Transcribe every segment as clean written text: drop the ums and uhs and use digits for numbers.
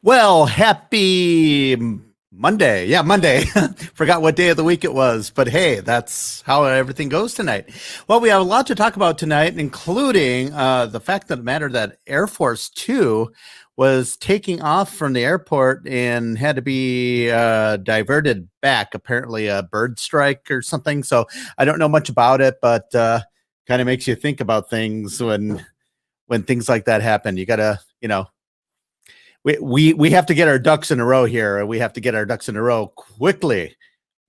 Well, happy Monday. Yeah, Monday. Forgot what day of the week it was, but hey, that's how everything goes tonight. Well, we have a lot to talk about tonight, including the fact of the matter that Air Force Two was taking off from the airport and had to be diverted back. Apparently, a bird strike or something. So I don't know much about it, but kind of makes you think about things when things like that happen. You gotta, we have to get our ducks in a row here. We have to get our ducks in a row quickly.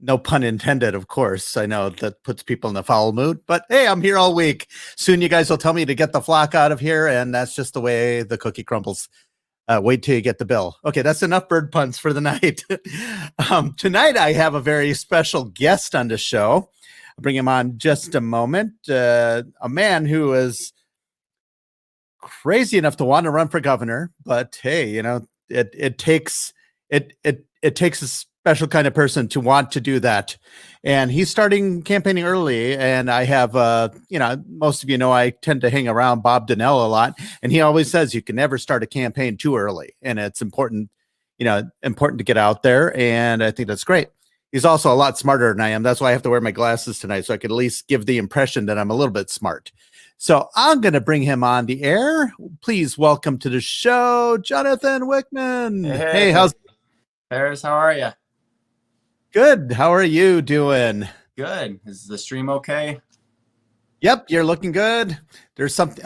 No pun intended, of course. I know that puts people in a foul mood, but hey, I'm here all week. Soon you guys will tell me to get the flock out of here, and that's just the way the cookie crumbles. Wait till you get the bill. Okay, that's enough bird puns for the night. Tonight, I have a very special guest on the show. I'll bring him on just a moment. A man who is crazy enough to want to run for governor, but hey, it takes a special kind of person to want to do that. And he's starting campaigning early, and I have most of I tend to hang around Bob Donnell a lot, and he always says you can never start a campaign too early, and it's important to get out there, and I think that's great. He's also a lot smarter than I am. That's why I have to wear my glasses tonight, so I could at least give the impression that I'm a little bit smart. So I'm going to bring him on the air. Please welcome to the show, Jonathan Wickman. Hey, how's Paris? How are you? Good. How are you doing? Good. Is the stream okay? Yep, you're looking good. There's something.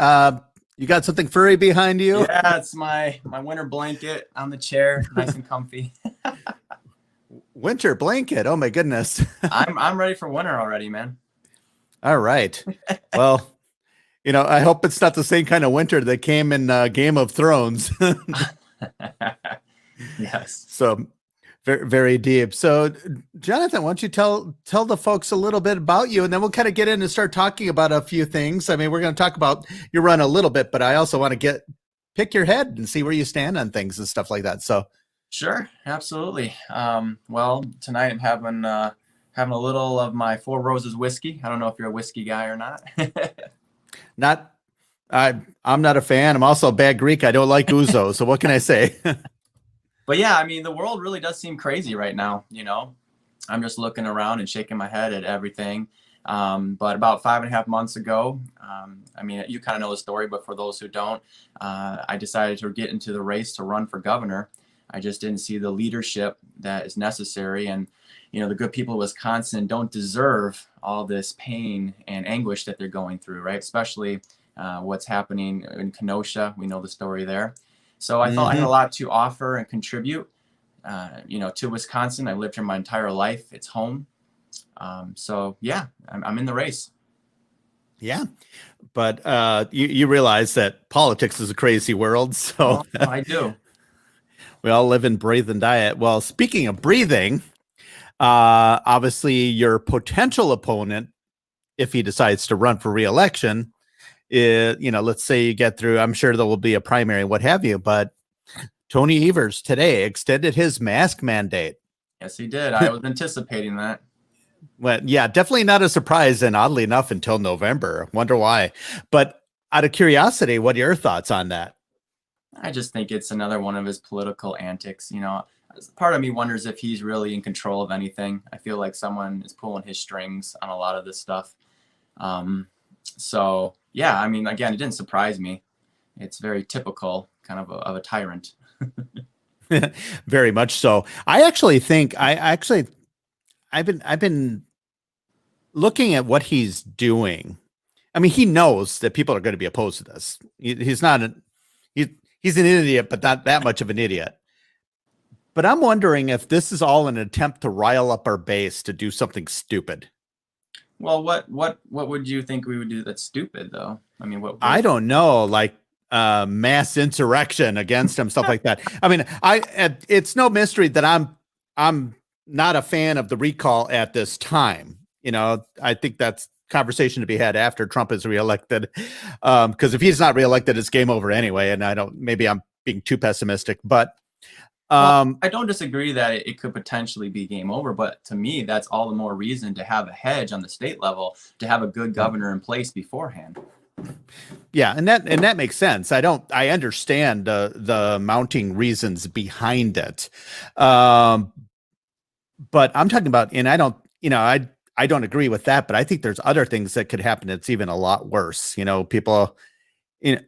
You got something furry behind you? Yeah, it's my winter blanket on the chair, nice and comfy. Winter blanket. Oh my goodness. I'm ready for winter already, man. All right. Well. I hope it's not the same kind of winter that came in Game of Thrones. Yes. So very, very deep. So Jonathan, why don't you tell the folks a little bit about you, and then we'll kind of get in and start talking about a few things. I mean, we're going to talk about your run a little bit, but I also want to pick your head and see where you stand on things and stuff like that. So sure, absolutely. Well, tonight I'm having a little of my Four Roses whiskey. I don't know if you're a whiskey guy or not. I'm not a fan. I'm also a bad Greek. I don't like ouzo. So what can I say? But yeah, I mean, the world really does seem crazy right now. I'm just looking around and shaking my head at everything. But about 5.5 months ago, I mean, you kind of know the story, but for those who don't, I decided to get into the race to run for governor. I just didn't see the leadership that is necessary. And, the good people of Wisconsin don't deserve all this pain and anguish that they're going through, right? Especially what's happening in Kenosha. We know the story there. So I felt I had a lot to offer and contribute, to Wisconsin. I lived here my entire life. It's home. So yeah, I'm in the race. Yeah. But you realize that politics is a crazy world. So I do. We all live and breathe and die. Well, speaking of breathing, obviously your potential opponent, if he decides to run for re-election, let's say you get through, I'm sure there will be a primary, what have you, but Tony Evers today extended his mask mandate. Yes, he did. I was anticipating that. Well, yeah, definitely not a surprise, and oddly enough, until November. Wonder why. But out of curiosity, what are your thoughts on that? I just think it's another one of his political antics. Part of me wonders if he's really in control of anything. I feel like someone is pulling his strings on a lot of this stuff. So yeah, I mean, again, it didn't surprise me. It's very typical kind of a tyrant. Very much so. I actually think I've been looking at what he's doing. I mean, he knows that people are going to be opposed to this. He's an idiot, but not that much of an idiot. But I'm wondering if this is all an attempt to rile up our base to do something stupid. Well, what would you think we would do that's stupid, though? I mean, I don't know, like mass insurrection against him, stuff like that. I mean, it's no mystery that I'm not a fan of the recall at this time. I think that's conversation to be had after Trump is reelected. Because if he's not reelected, it's game over anyway. And maybe I'm being too pessimistic, but I don't disagree that it could potentially be game over, but to me, that's all the more reason to have a hedge on the state level, to have a good governor in place beforehand. Yeah, and that makes sense. I understand the mounting reasons behind it. But I'm talking about, and I don't, I don't agree with that, but I think there's other things that could happen that's even a lot worse. People, you know,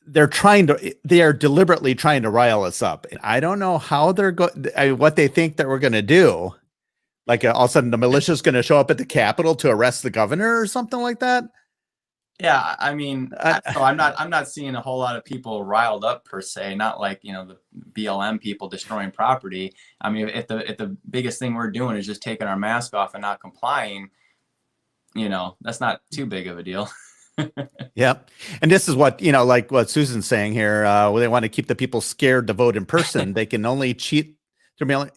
they are deliberately trying to rile us up. And I don't know how what they think that we're going to do. Like all of a sudden the militia's going to show up at the Capitol to arrest the governor or something like that. Yeah, I mean, I'm not seeing a whole lot of people riled up per se. Not like the BLM people destroying property. I mean, if the biggest thing we're doing is just taking our mask off and not complying, that's not too big of a deal. Yep. And this is what, like what Susan's saying here, where they want to keep the people scared to vote in person. They can only cheat through mail.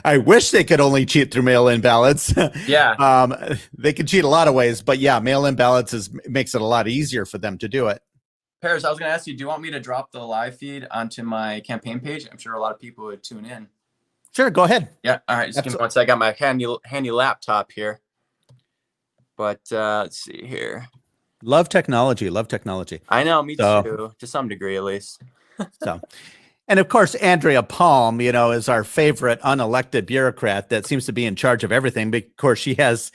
I wish they could only cheat through mail-in ballots. Yeah. They can cheat a lot of ways, but yeah, mail-in ballots makes it a lot easier for them to do it. Paris, I was going to ask you, do you want me to drop the live feed onto my campaign page? I'm sure a lot of people would tune in. Sure, go ahead. Yeah. All right. Just give me one second. I got my handy laptop here. But let's see here. Love technology. I know, me too, to some degree at least. And of course, Andrea Palm, is our favorite unelected bureaucrat that seems to be in charge of everything. But of course, she has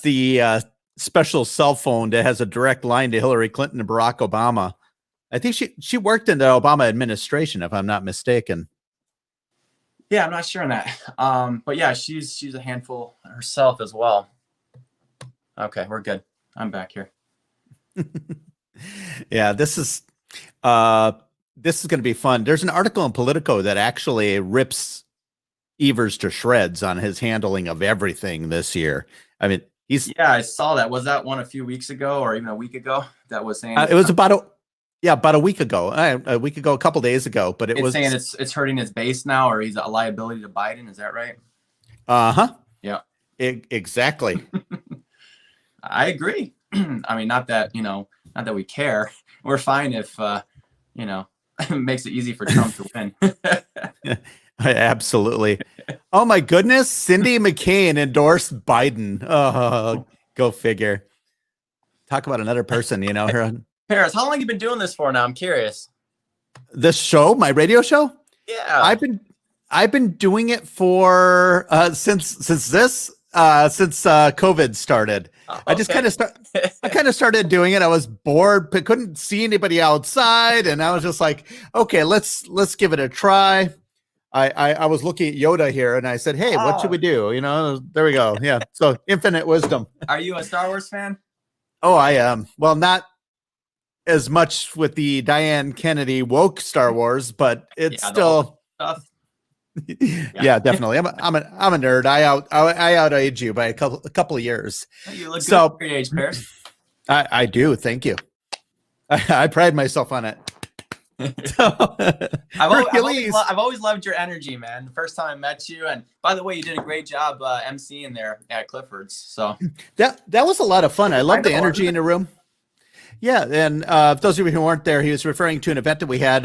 the special cell phone that has a direct line to Hillary Clinton and Barack Obama. I think she worked in the Obama administration, if I'm not mistaken. Yeah, I'm not sure on that. But yeah, she's a handful herself as well. Okay, we're good. I'm back here. Yeah, this is going to be fun. There's an article in Politico that actually rips Evers to shreds on his handling of everything this year. I mean, I saw that. Was that one a few weeks ago or even a week ago that was saying it was about a week ago, a couple days ago, but it was saying it's hurting his base now, or he's a liability to Biden. Is that right? Uh-huh. Yeah. Exactly. I agree. I mean, not that we care. We're fine if, it makes it easy for Trump to win. Absolutely. Oh my goodness. Cindy McCain endorsed Biden. Oh, go figure. Talk about another person, her. Paris, how long have you been doing this for now? I'm curious. This show, my radio show? Yeah. I've been doing it for since COVID started. Okay. I just kind of started doing it. I was bored, but couldn't see anybody outside, and I was just like, okay, let's give it a try. I was looking at Yoda here, and I said, hey, what should we do? There we go. Yeah. So infinite wisdom. Are you a Star Wars fan? Oh, I am. Well, not as much with the Diane Kennedy woke Star Wars, but it's still stuff. Yeah, definitely. I'm a nerd. I outage you by a couple of years. You look good for your age, Paris. I do. Thank you. I pride myself on it. I've always loved your energy, man. The first time I met you, and by the way, you did a great job emceeing there at Clifford's. So that was a lot of fun. I love the energy in the room. Yeah, and those of you who weren't there, he was referring to an event that we had,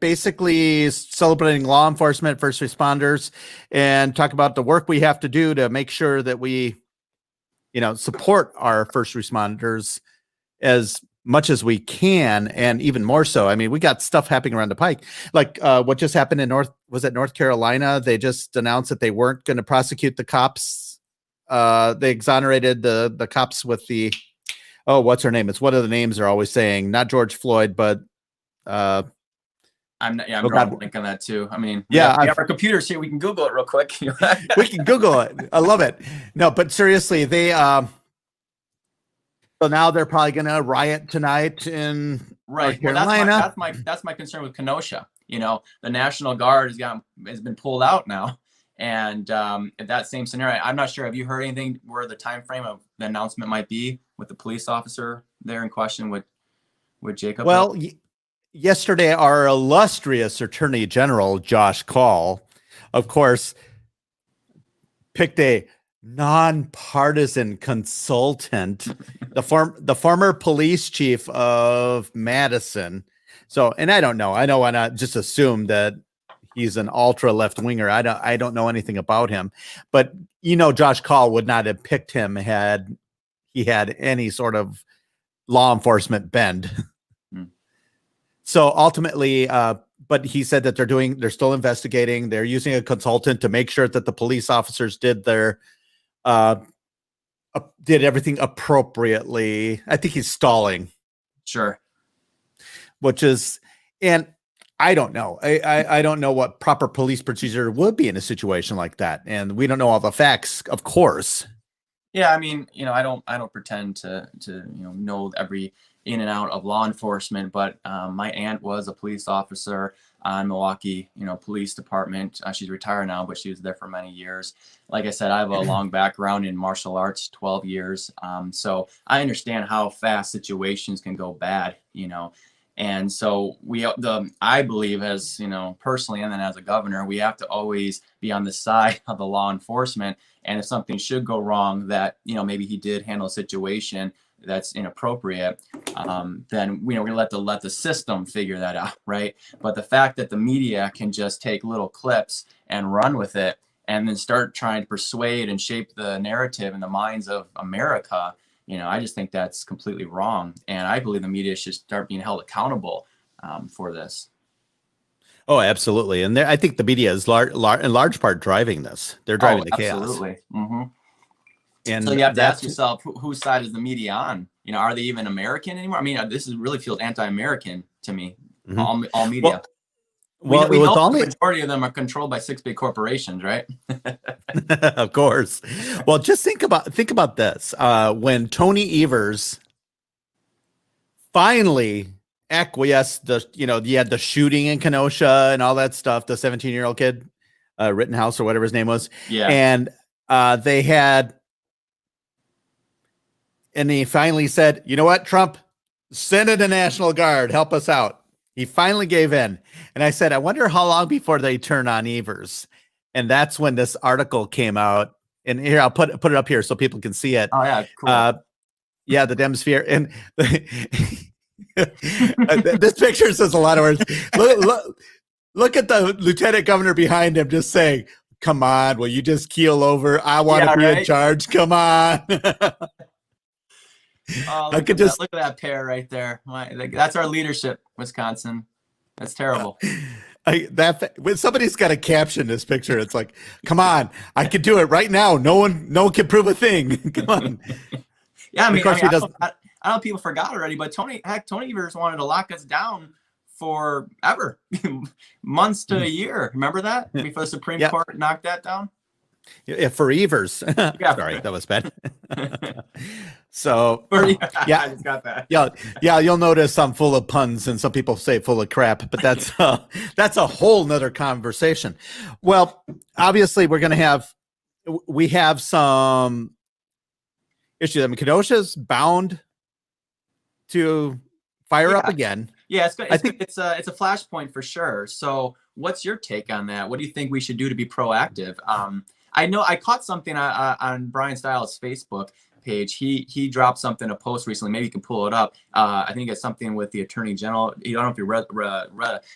basically celebrating law enforcement, first responders, and talk about the work we have to do to make sure that we, support our first responders as much as we can, and even more so. I mean, we got stuff happening around the pike, like what just happened in North Carolina. They just announced that they weren't going to prosecute the cops. They exonerated the cops with the. Oh, what's her name? It's one of the names they're always saying. Not George Floyd, but I'm drawing blank on that too. I mean, we have our computers here. We can Google it real quick. We can Google it. I love it. No, but seriously, they so now they're probably going to riot tonight in North Carolina. Well, that's my concern with Kenosha. The National Guard has been pulled out now. And in that same scenario, I'm not sure. Have you heard anything where the time frame of the announcement might be with the police officer there in question with Jacob? Well, yesterday, our illustrious Attorney General, Josh Call, of course, picked a nonpartisan consultant, the former police chief of Madison. So, and I don't know. I don't want to just assume that he's an ultra left winger. I don't know anything about him, but Josh Call would not have picked him had he had any sort of law enforcement bend. So ultimately, but he said that they're still investigating. They're using a consultant to make sure that the police officers did everything appropriately. I think he's stalling. Sure. Which is, and I don't know. I don't know what proper police procedure would be in a situation like that. And we don't know all the facts, of course. Yeah, I mean, I don't pretend to know every in and out of law enforcement, but my aunt was a police officer on Milwaukee, Police Department. She's retired now, but she was there for many years. Like I said, I have a long background in martial arts, 12 years. So I understand how fast situations can go bad, And so I believe, as personally, and then as a governor, we have to always be on the side of the law enforcement. And if something should go wrong, that maybe he did handle a situation that's inappropriate, then we're gonna let the system figure that out, right? But the fact that the media can just take little clips and run with it, and then start trying to persuade and shape the narrative in the minds of America. I just think that's completely wrong. And I believe the media should start being held accountable for this. Oh, absolutely. And I think the media is in large part driving this. They're driving the chaos. Absolutely. Mm-hmm. And so you have to ask yourself, whose side is the media on? Are they even American anymore? I mean, this really feels anti-American to me. Mm-hmm. All media. Well, we know the majority of them are controlled by 6 big corporations, right? Of course. Well, just think about this. When Tony Evers finally acquiesced, you had the shooting in Kenosha and all that stuff, the 17-year-old kid, Rittenhouse or whatever his name was. Yeah. And and he finally said, you know what, Trump, send in the National Guard, help us out. He finally gave in. And I said, I wonder how long before they turn on Evers. And that's when this article came out. And here, I'll put it up here so people can see it. Oh, yeah, cool. Yeah, the Demsphere. And this picture says a lot of words. Look at the lieutenant governor behind him just saying, come on, will you just keel over? I want to be in charge. Come on. Oh, look at that pair right there. That's our leadership, Wisconsin. That's terrible. When somebody's got to caption this picture, it's like, come on, I could do it right now. No one can prove a thing. Come on. Yeah, I mean, I don't know if people forgot already, but Tony Evers wanted to lock us down forever, months to a year. Remember that? Before the Supreme Court knocked that down? Yeah, for Evers. Sorry, that was bad. So I just got that. Yeah, you'll notice I'm full of puns, and some people say full of crap, but that's a whole nother conversation. Well, obviously we have some issues. I mean, Kenosha's bound to fire up again. Yeah, I think it's a flashpoint for sure. So what's your take on that? What do you think we should do to be proactive? I know I caught something on Brian Stiles' Facebook page. He dropped a post recently. Maybe you can pull it up. I think it's something with the Attorney General. I don't know if you read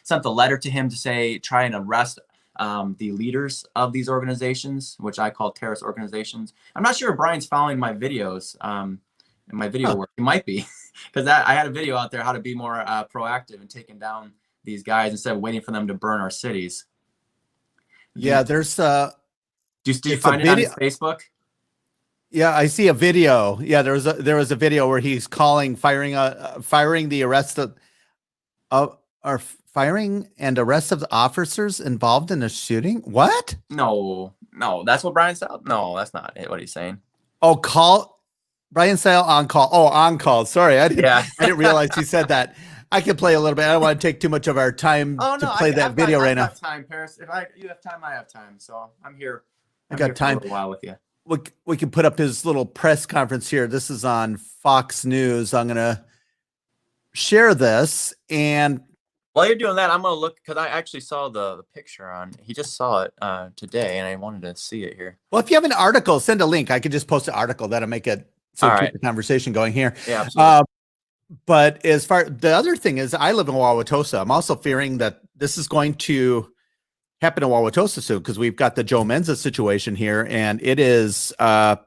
sent the letter to him to say try and arrest the leaders of these organizations, which I call terrorist organizations. I'm not sure if Brian's following my videos and my video work. It might be because I had a video out there how to be more proactive and taking down these guys instead of waiting for them to burn our cities. Yeah, there's Do you find it on his Facebook? Yeah, I see a video. Yeah, there was a video where he's firing the arrest firing and arrest of the officers involved in a shooting. What? No, that's what Brian said. No, that's not what he's saying. Oh, Brian Sale on call. Oh, on call. Sorry, I didn't realize he said that. I could play a little bit. I don't want to take too much of our time to play that video right now. I've got time, Paris. If you have time, I have time. So I'm here. I got time for a while with you. We can put up his little press conference here. This is on Fox News. I'm going to share this. And while you're doing that, I'm going to look because I actually saw the picture on. He just saw it today, and I wanted to see it here. Well, if you have an article, send a link. I could just post an article that'll make it keep the conversation going here. Yeah, absolutely. But as far the other thing is, I live in Wauwatosa. I'm also fearing that this is going to happen in Wauwatosa soon because we've got the Joe Menza situation here, and it is. Here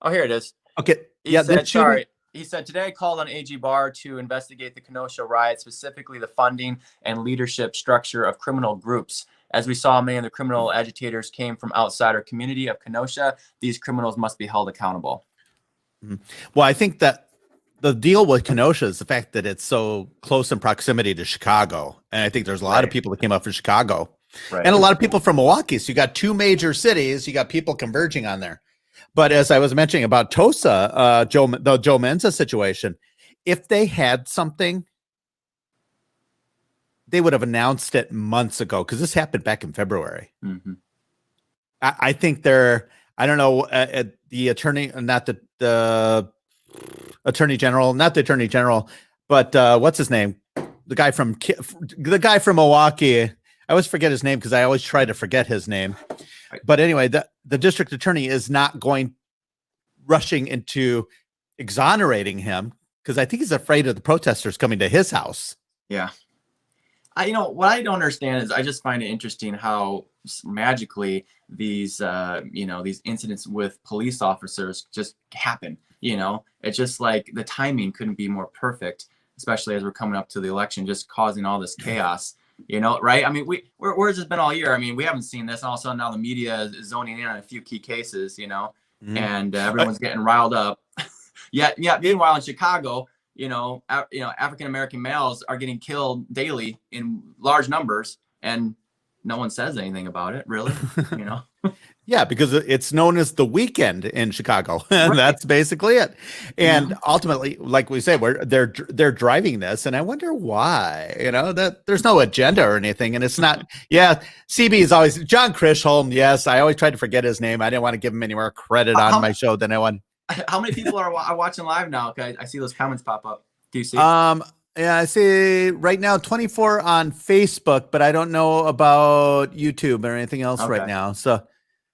it is. Okay. He said, sorry. He said, today I called on AG Barr to investigate the Kenosha riot, specifically the funding and leadership structure of criminal groups. As we saw, many of the criminal agitators came from outside our community of Kenosha. These criminals must be held accountable. Well, I think that the deal with Kenosha is the fact that it's so close in proximity to Chicago. And I think there's a lot of people that came up from Chicago and a lot of people from Milwaukee. So you got two major cities, you got people converging on there. But as I was mentioning about Tosa, the Joe Menza situation, if they had something, they would have announced it months ago, because this happened back in February. I think I don't know, the attorney, not the attorney general, not the attorney general, but what's his name? The guy from Milwaukee. I always forget his name because I always try to forget his name. But anyway, the district attorney is not rushing into exonerating him, because I think he's afraid of the protesters coming to his house. Yeah. What I don't understand is I just find it interesting how magically these, these incidents with police officers just happen. It's just like the timing couldn't be more perfect, especially as we're coming up to the election, just causing all this chaos. Right? I mean, where's this been all year? I mean, we haven't seen this. And all of a sudden now the media is zoning in on a few key cases, and everyone's getting riled up. Yeah. Meanwhile, in Chicago, African-American males are getting killed daily in large numbers, and no one says anything about it, really. Yeah, because it's known as the weekend in Chicago. And that's basically it. And ultimately, like we say, they're driving this, and I wonder why. That there's no agenda or anything, and it's not. Yeah, CB is always John Chisholm. Yes, I always tried to forget his name. I didn't want to give him any more credit on my show than I want. How many people are watching live now? I see those comments pop up. Do you see? Yeah, I see right now 24 on Facebook, but I don't know about YouTube or anything else right now. So,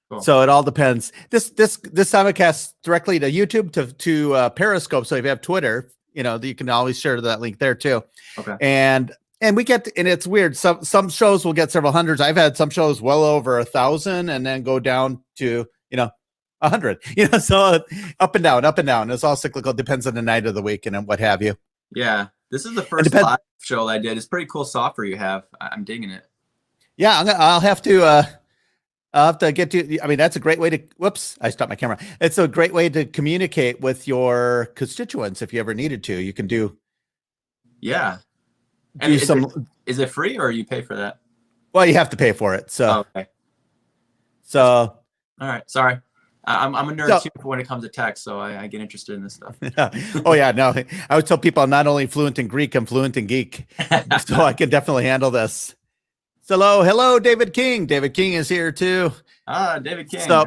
cool. So it all depends. This simulcast directly to YouTube to Periscope. So if you have Twitter, you can always share that link there too. Okay. And we get and it's weird. Some shows will get several hundreds. I've had some shows well over 1,000 and then go down to 100. So up and down. It's all cyclical. Depends on the night of the week and what have you. Yeah, this is the first live show that I did. It's pretty cool software you have. I'm digging it. Yeah, I'll have to get to. I mean, that's a great way to. Whoops, I stopped my camera. It's a great way to communicate with your constituents if you ever needed to. You can do. Yeah, and is it free or you pay for that? Well, you have to pay for it. So. Okay. So. All right. Sorry. I'm a nerd too when it comes to text, so I get interested in this stuff. Oh yeah, no, I would tell people I'm not only fluent in Greek, I'm fluent in geek, so I can definitely handle this. So hello, David King. David King is here too. David King. So,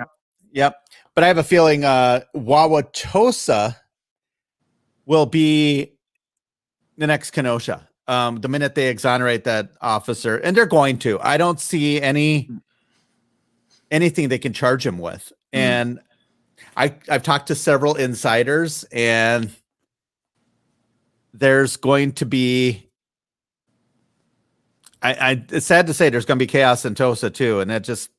yep. But I have a feeling Wauwatosa will be the next Kenosha. The minute they exonerate that officer, and they're going to. I don't see anything they can charge him with. And I've talked to several insiders, and there's going to be, it's sad to say there's going to be chaos in Tosa too. And that just,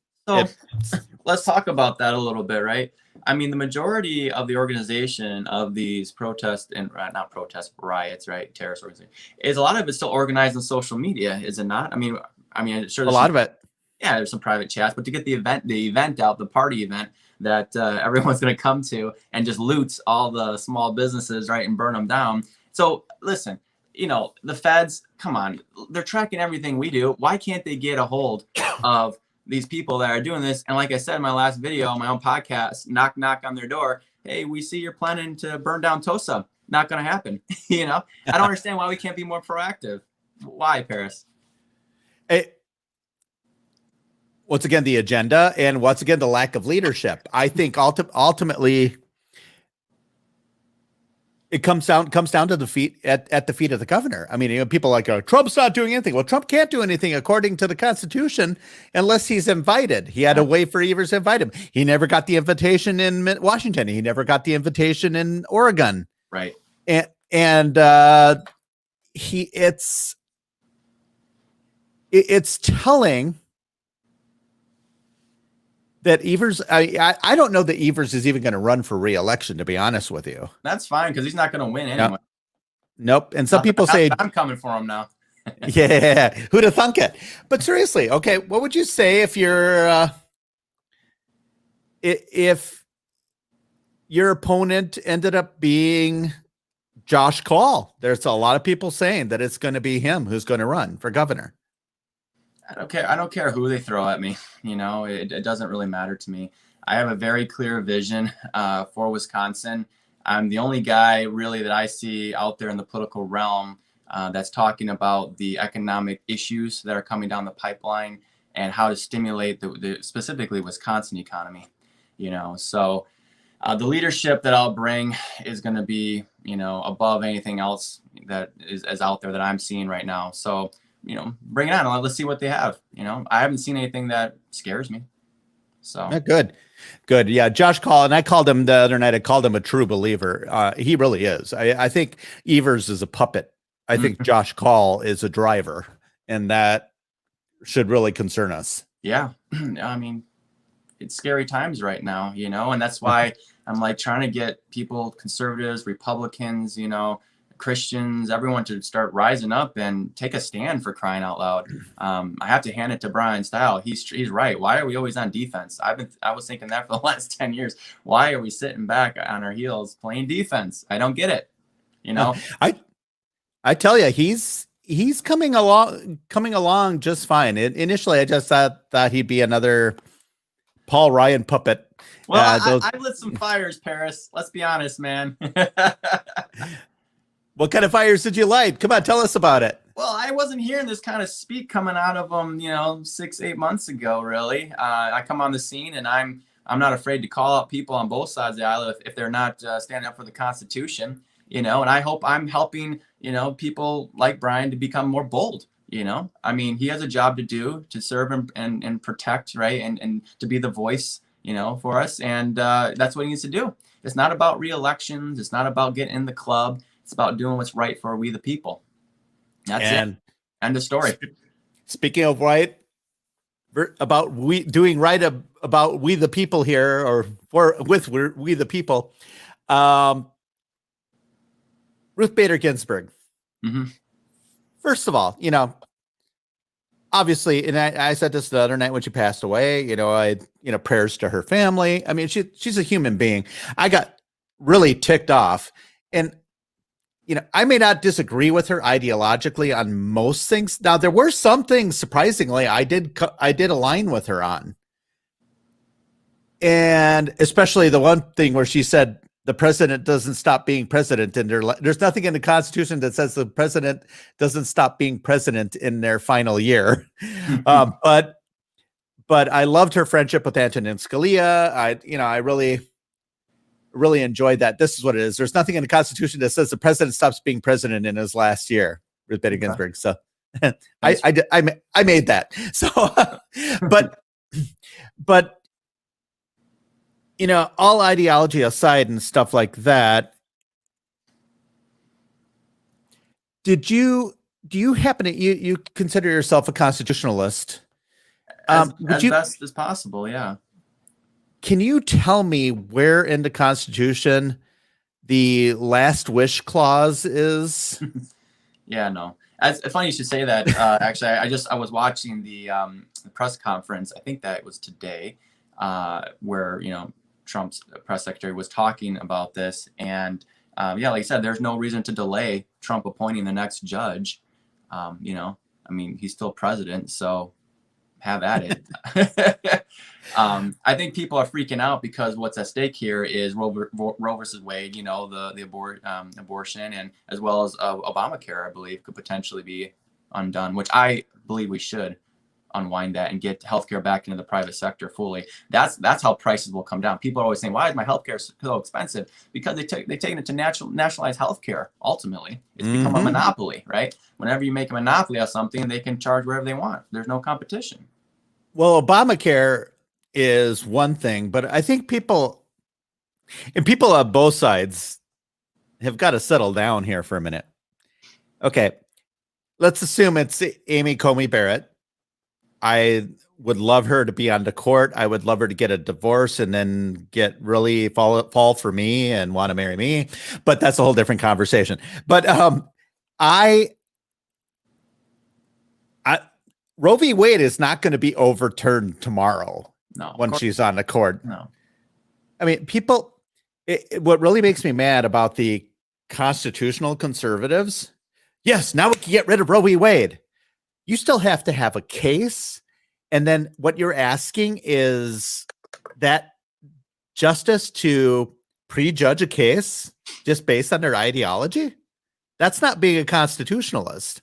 let's talk about that a little bit, right? I mean, the majority of the organization of these protests and not protests, riots, right? Terrorist organization is a lot of it still organized on social media, is it not? I mean, sure. A lot of it. Yeah, there's some private chats, but to get the event out, the party event that everyone's going to come to and just loot all the small businesses, right, and burn them down. So listen, the feds, come on, they're tracking everything we do. Why can't they get a hold of these people that are doing this? And like I said in my last video on my own podcast, knock on their door. Hey, we see you're planning to burn down Tosa. Not going to happen. I don't understand why we can't be more proactive. Why, Paris? Once again, the agenda, and once again, the lack of leadership. I think ultimately it comes down to the feet at the feet of the governor. I mean, people like Trump's not doing anything. Well, Trump can't do anything according to the Constitution unless he's invited. He had to wait for Evers to invite him. He never got the invitation in Washington. He never got the invitation in Oregon. Right. And it's telling that Evers, I don't know that Evers is even going to run for re-election, to be honest with you. That's fine because he's not going to win anyway. Nope. And some people say I'm coming for him now. Yeah, who'd have thunk it? But seriously, okay, what would you say if your opponent ended up being Josh Call? There's a lot of people saying that it's going to be him who's going to run for governor. I don't care. I don't care who they throw at me. You know, it doesn't really matter to me. I have a very clear vision for Wisconsin. I'm the only guy really that I see out there in the political realm that's talking about the economic issues that are coming down the pipeline and how to stimulate the specifically Wisconsin economy. You know, so the leadership that I'll bring is going to be, you know, above anything else that is out there that I'm seeing right now. So, you know, bring it on. Let's see what they have. You know, I haven't seen anything that scares me. So good. Yeah. Josh Call, and I called him the other night. I called him a true believer. He really is. I think Evers is a puppet. I think Josh Call is a driver, and that should really concern us. Yeah. I mean, it's scary times right now, you know, and that's why I'm like trying to get people, conservatives, Republicans, you know, Christians, everyone to start rising up and take a stand, for crying out loud. I have to hand it to Brian Style. He's right. Why are we always on defense? I was thinking that for the last 10 years. Why are we sitting back on our heels playing defense? I don't get it. You know, I tell you, he's coming along just fine. Initially, I just thought he'd be another Paul Ryan puppet. Well, I lit some fires, Paris. Let's be honest, man. What kind of fires did you light? Come on, tell us about it. Well, I wasn't hearing this kind of speak coming out of them, you know, 6-8 months ago, really. I come on the scene and I'm not afraid to call out people on both sides of the aisle if they're not standing up for the Constitution, you know, and I hope I'm helping, you know, people like Brian to become more bold. You know, I mean, he has a job to do, to serve and protect, right? And to be the voice, you know, for us. And that's what he needs to do. It's not about re-elections. It's not about getting in the club. It's about doing what's right for we the people. That's it. End of story. Speaking of right, about doing right about we the people here, or with we the people. Ruth Bader Ginsburg. Mm-hmm. First of all, you know, obviously, and I said this the other night when she passed away, you know, prayers to her family. I mean, she's a human being. I got really ticked off, and, you know, I may not disagree with her ideologically on most things. Now, there were some things, surprisingly, I did align with her on. And especially the one thing where she said, the president doesn't stop being president, and there's nothing in the Constitution that says the president doesn't stop being president in their final year. But I loved her friendship with Antonin Scalia. I really enjoyed that. This is what it is. There's nothing in the Constitution that says the president stops being president in his last year. Ruth Bader Ginsburg. So I made that. So, but. You know, all ideology aside and stuff like that, do you happen to, you consider yourself a constitutionalist? As best as possible, yeah. Can you tell me where in the Constitution the last wish clause is? Yeah, no. It's funny you should say that. Actually, I was watching the press conference. I think that it was today, where, you know, Trump's press secretary was talking about this, and yeah, like I said, there's no reason to delay Trump appointing the next judge. You know, I mean, he's still president, so have at it. I think people are freaking out because what's at stake here is Roe versus Wade. You know, the abortion, and as well as Obamacare, I believe, could potentially be undone, which I believe we should unwind that and get healthcare back into the private sector fully. That's how prices will come down. People are always saying, why is my healthcare so expensive? Because they've taken it to nationalized healthcare. Ultimately, it's become a monopoly, right? Whenever you make a monopoly of something, they can charge wherever they want. There's no competition. Well, Obamacare is one thing, but I think people on both sides have got to settle down here for a minute. Okay, let's assume it's Amy Coney Barrett. I would love her to be on the court. I would love her to get a divorce and then get really fall for me and want to marry me. But that's a whole different conversation. But I Roe v. Wade is not going to be overturned tomorrow. No, when she's on the court. No. I mean, people, what really makes me mad about the constitutional conservatives, yes, now we can get rid of Roe v. Wade. You still have to have a case. And then what you're asking is that justice to prejudge a case just based on their ideology. That's not being a constitutionalist.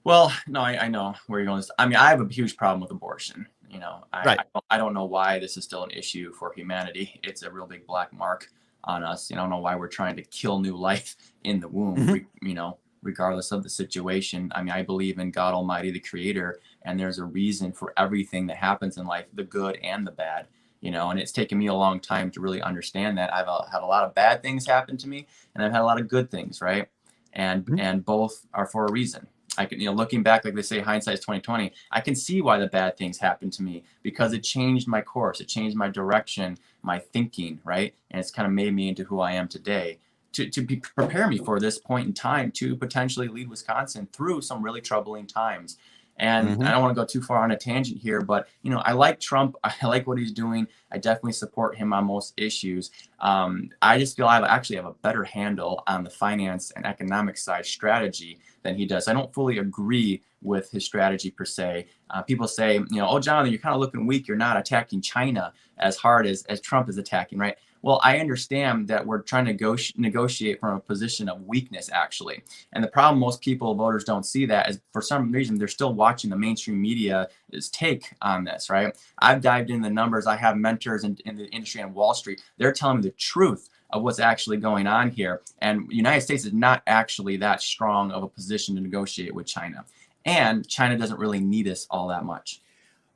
Well, no, I know where you're going. I mean, I have a huge problem with abortion. You know, I don't know why this is still an issue for humanity. It's a real big black mark on us. I don't know why we're trying to kill new life in the womb, you know, regardless of the situation. I mean, I believe in God Almighty, the creator, and there's a reason for everything that happens in life, the good and the bad, you know, and it's taken me a long time to really understand that. I've had a lot of bad things happen to me, and I've had a lot of good things, right? And both are for a reason. I can, you know, looking back, like they say, hindsight is 20/20. I can see why the bad things happened to me because it changed my course, it changed my direction, my thinking, right? And it's kind of made me into who I am today to prepare me for this point in time to potentially lead Wisconsin through some really troubling times. And I don't want to go too far on a tangent here, but, you know, I like Trump. I like what he's doing. I definitely support him on most issues. I just feel I actually have a better handle on the finance and economic side strategy than he does. I don't fully agree with his strategy per se. People say, you know, oh, Jonathan, you're kind of looking weak. You're not attacking China as hard as Trump is attacking, right? Well, I understand that we're trying to negotiate from a position of weakness, actually. And the problem most people, voters, don't see that is for some reason, they're still watching the mainstream media's take on this, right? I've dived into the numbers. I have mentors in the industry on Wall Street. They're telling me the truth of what's actually going on here. And the United States is not actually that strong of a position to negotiate with China. And China doesn't really need us all that much.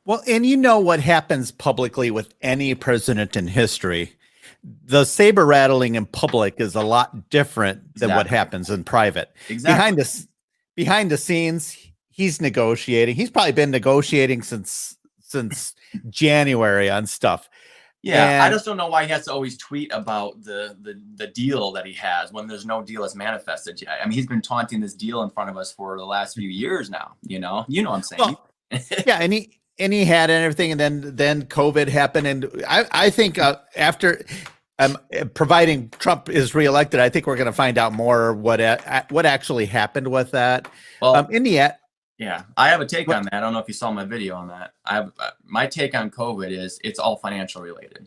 Well, and you know what happens publicly with any president in history. The saber rattling in public is a lot different than what happens in private. Exactly. Behind the scenes, he's negotiating. He's probably been negotiating since January on stuff. Yeah, and I just don't know why he has to always tweet about the deal that he has when there's no deal that's manifested yet. I mean, he's been taunting this deal in front of us for the last few years now. You know what I'm saying? Well, yeah, and he had everything, and then COVID happened, and I think after providing Trump is reelected, I think we're going to find out more what actually happened with that. Well, in the end. Yeah, I have a take on that. I don't know if you saw my video on that. I have my take on COVID is it's all financial related.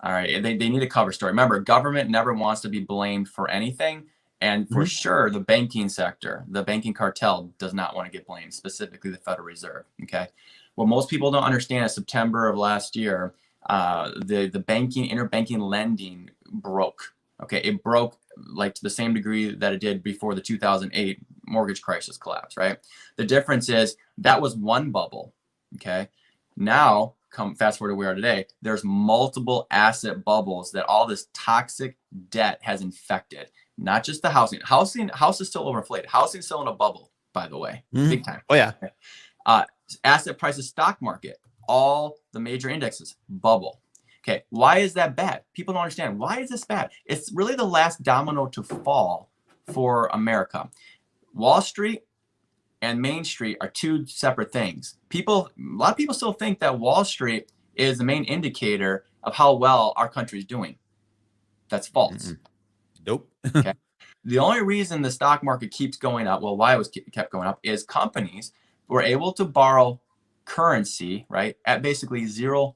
All right, they need a cover story. Remember, government never wants to be blamed for anything, and for sure, the banking sector, the banking cartel, does not want to get blamed. Specifically, the Federal Reserve. Okay, what most people don't understand is September of last year, the interbanking lending broke. Okay, it broke like to the same degree that it did before the 2008 mortgage crisis collapse, right? The difference is that was one bubble, okay? Now, fast forward to where we are today, there's multiple asset bubbles that all this toxic debt has infected. Not just the housing. House is still overinflated. Housing is still in a bubble, by the way, big time. Oh, yeah. Okay. Asset prices, stock market, all the major indexes, bubble. Okay, why is that bad? People don't understand. Why is this bad? It's really the last domino to fall for America. Wall Street and Main Street are two separate things. A lot of people still think that Wall Street is the main indicator of how well our country is doing. That's false. Nope. Okay. The only reason the stock market keeps going up, well, why it was kept going up, is companies were able to borrow currency, right, at basically zero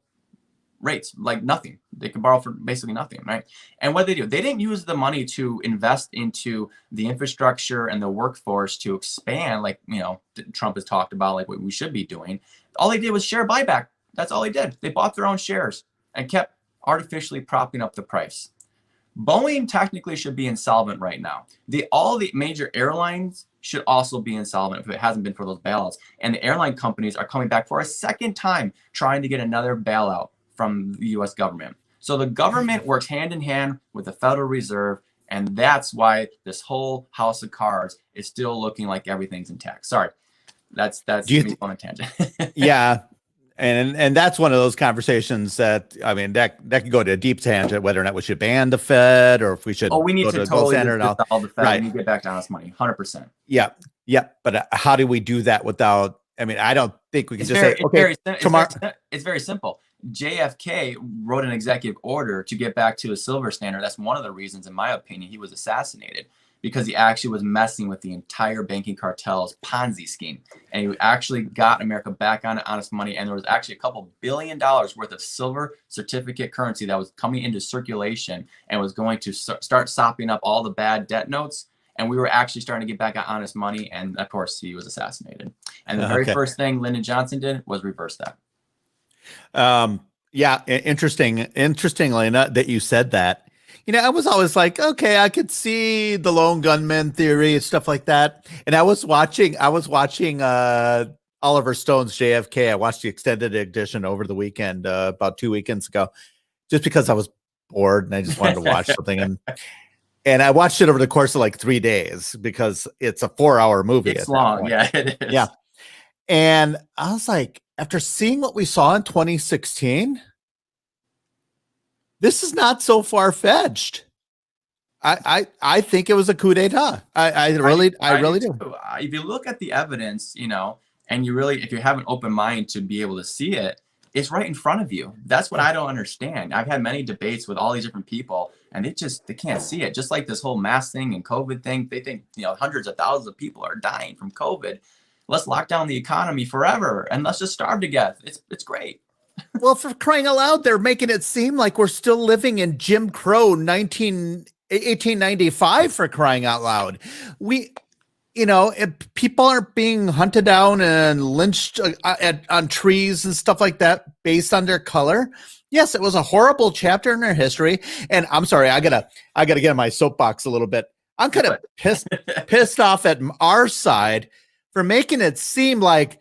rates, like nothing. They could borrow for basically nothing, right? And what they do, they didn't use the money to invest into the infrastructure and the workforce to expand, like, you know, Trump has talked about, like what we should be doing. All they did was share buyback. That's all they did. They bought their own shares and kept artificially propping up the price. Boeing technically should be insolvent right now. All the major airlines should also be insolvent if it hasn't been for those bailouts. And the airline companies are coming back for a second time trying to get another bailout from the U.S. government. So the government works hand in hand with the Federal Reserve, and that's why this whole house of cards is still looking like everything's intact. Sorry. That's Do you me on a tangent. yeah. And that's one of those conversations that, I mean, that could go to a deep tangent, whether or not we should ban the Fed or if we should Oh, we need go to to the gold totally standard and all. dissolve the Fed. Right. We need to get back to honest money, 100%. Yeah. Yeah. But how do we do that without, I mean, I don't think we can just say, okay, tomorrow. It's very simple. JFK wrote an executive order to get back to a silver standard. That's one of the reasons, in my opinion, he was assassinated, because he actually was messing with the entire banking cartel's Ponzi scheme. And he actually got America back on honest money. And there was actually a couple $1 billion worth of silver certificate currency that was coming into circulation and was going to start sopping up all the bad debt notes. And we were actually starting to get back on honest money. And of course, he was assassinated. And the very first thing Lyndon Johnson did was reverse that. Yeah, interestingly enough that you said that. You know, I was always like, okay, I could see the lone gunman theory and stuff like that. And I was watching Oliver Stone's JFK. I watched the extended edition over the weekend, about 2 weekends ago, just because I was bored and I just wanted to watch something. And I watched it over the course of like 3 days because it's a 4-hour movie. It's long. Yeah, it is. Yeah. And I was like, after seeing what we saw in 2016, this is not so far-fetched. I think it was a coup d'etat. I really do. If you look at the evidence, you know, and if you have an open mind to be able to see it, it's right in front of you. That's what I don't understand. I've had many debates with all these different people, and they can't see it. Just like this whole mask thing and COVID thing, they think, you know, hundreds of thousands of people are dying from COVID. Let's lock down the economy forever and let's just starve to death. It's great. Well, for crying out loud, they're making it seem like we're still living in Jim Crow 1895 for crying out loud. People aren't being hunted down and lynched on trees and stuff like that based on their color. Yes, it was a horrible chapter in our history. And I'm sorry, I gotta get on my soapbox a little bit. I'm kind of pissed off at our side for making it seem like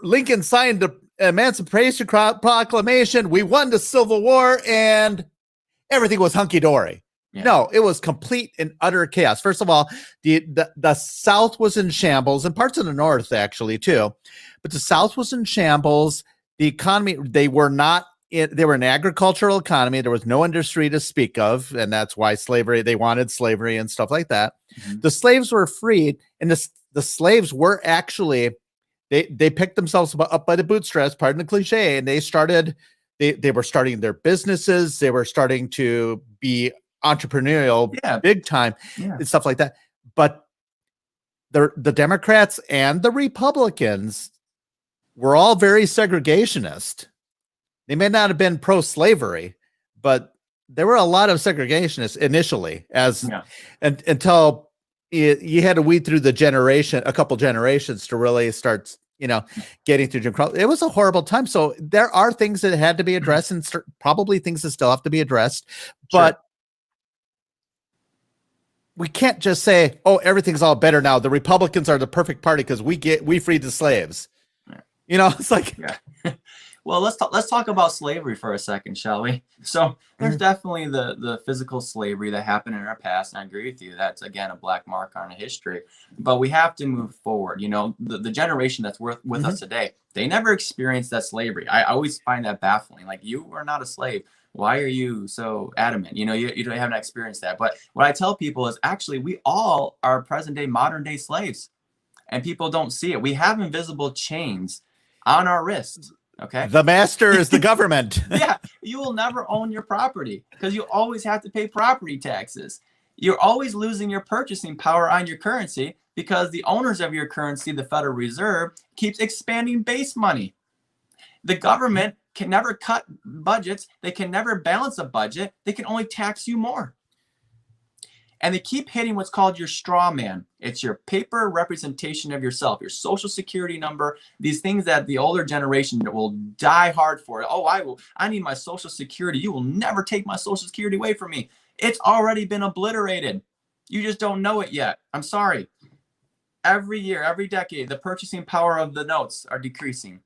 Lincoln signed the Emancipation Proclamation, we won the Civil War, and everything was hunky-dory. Yeah. No, it was complete and utter chaos. First of all, the South was in shambles, and parts of the North actually too. But the South was in shambles. The economy, they were an agricultural economy. There was no industry to speak of, and that's why they wanted slavery and stuff like that. Mm-hmm. The slaves were freed, and the slaves were actually, they picked themselves up by the bootstraps, pardon the cliche, and they were starting their businesses. They were starting to be entrepreneurial, big time, and stuff like that. But the Democrats and the Republicans were all very segregationist. They may not have been pro-slavery, but there were a lot of segregationists initially, until you had to weed through a couple generations to really start, getting through Jim Crow. It was a horrible time. So there are things that had to be addressed, and probably things that still have to be addressed. But we can't just say, "Oh, everything's all better now. The Republicans are the perfect party because we freed the slaves." It's like. Yeah. Well, let's talk about slavery for a second, shall we? So there's definitely the physical slavery that happened in our past, and I agree with you. That's, again, a black mark on our history. But we have to move forward. The generation that's with us today, they never experienced that slavery. I always find that baffling. Like, you are not a slave. Why are you so adamant? You haven't experienced that. But what I tell people is, actually, we all are present-day, modern-day slaves, and people don't see it. We have invisible chains on our wrists. Okay. The master is the government. Yeah. You will never own your property because you always have to pay property taxes. You're always losing your purchasing power on your currency because the owners of your currency, the Federal Reserve, keeps expanding base money. The government can never cut budgets. They can never balance a budget. They can only tax you more. And they keep hitting what's called your straw man. It's your paper representation of yourself, your social security number, these things that the older generation will die hard for. Oh, I need my social security. You will never take my social security away from me. It's already been obliterated. You just don't know it yet. I'm sorry. Every year, every decade, the purchasing power of the notes are decreasing.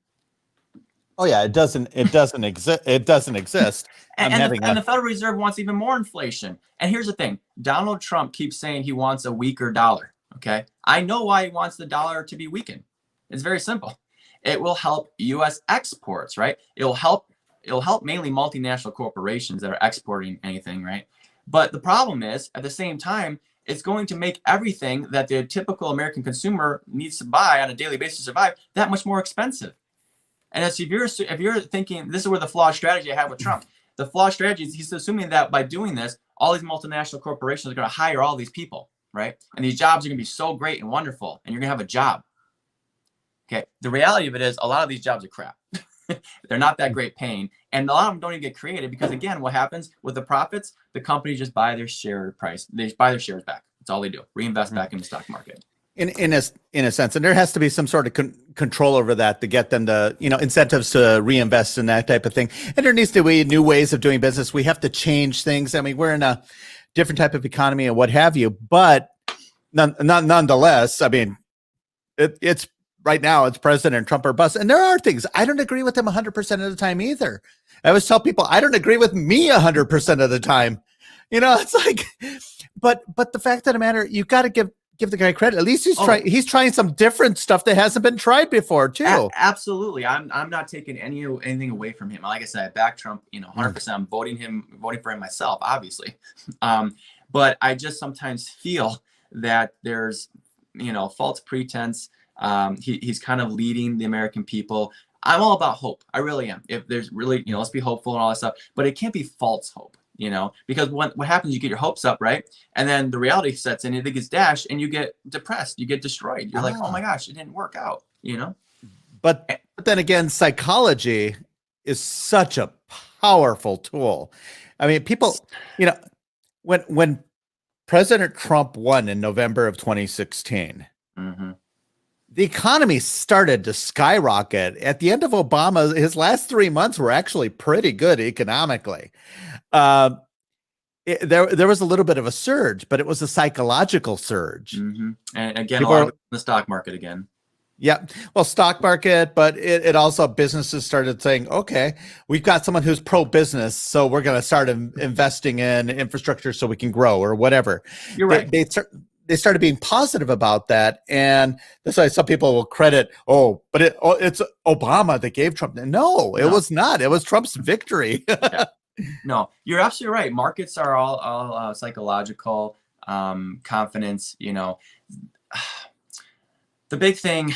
Oh yeah, it doesn't exist. It doesn't exist. And the Federal Reserve wants even more inflation. And here's the thing: Donald Trump keeps saying he wants a weaker dollar. Okay. I know why he wants the dollar to be weakened. It's very simple. It will help U.S. exports, right? It'll help mainly multinational corporations that are exporting anything, right? But the problem is, at the same time, it's going to make everything that the typical American consumer needs to buy on a daily basis to survive that much more expensive. And as if you're thinking, this is where the flawed strategy I have with Trump. The flawed strategy is he's assuming that by doing this, all these multinational corporations are going to hire all these people, right? And these jobs are going to be so great and wonderful, and you're going to have a job. Okay. The reality of it is a lot of these jobs are crap. They're not that great paying. And a lot of them don't even get created because, again, what happens with the profits, the companies just buy their share price. They just buy their shares back. That's all they do. Reinvest back in the stock market. In a sense, and there has to be some sort of control over that to get them to, incentives to reinvest in that type of thing. And there needs to be new ways of doing business. We have to change things. I mean, we're in a different type of economy and what have you, but nonetheless, I mean, it's right now it's President Trump or bust. And there are things I don't agree with him 100% of the time either. I always tell people I don't agree with me 100% of the time. It's like, but the fact of the matter, you got to give the guy credit. At least he's trying some different stuff that hasn't been tried before too. Absolutely. I'm not taking anything away from him. Like I said, I back Trump, 100%. I'm voting for him myself, obviously. But I just sometimes feel that there's, false pretense. He's kind of leading the American people. I'm all about hope. I really am. If there's really, let's be hopeful and all that stuff, but it can't be false hope. Because what happens, you get your hopes up, right? And then the reality sets in, it gets dashed and you get depressed, you get destroyed. You're like, oh my gosh, it didn't work out, But then again, psychology is such a powerful tool. I mean, people, when President Trump won in November of 2016, the economy started to skyrocket. At the end of Obama, his last 3 months were actually pretty good economically. There was a little bit of a surge, but it was a psychological surge. And again, a lot of it in the stock market again. Yeah. Well, stock market, but it also businesses started saying, okay, we've got someone who's pro-business, so we're going to start investing in infrastructure so we can grow or whatever. You're right. They started being positive about that. And that's why some people will credit, it's Obama that gave Trump. No, it was not. It was Trump's victory. Yeah. No, you're absolutely right. Markets are all psychological, confidence, The big thing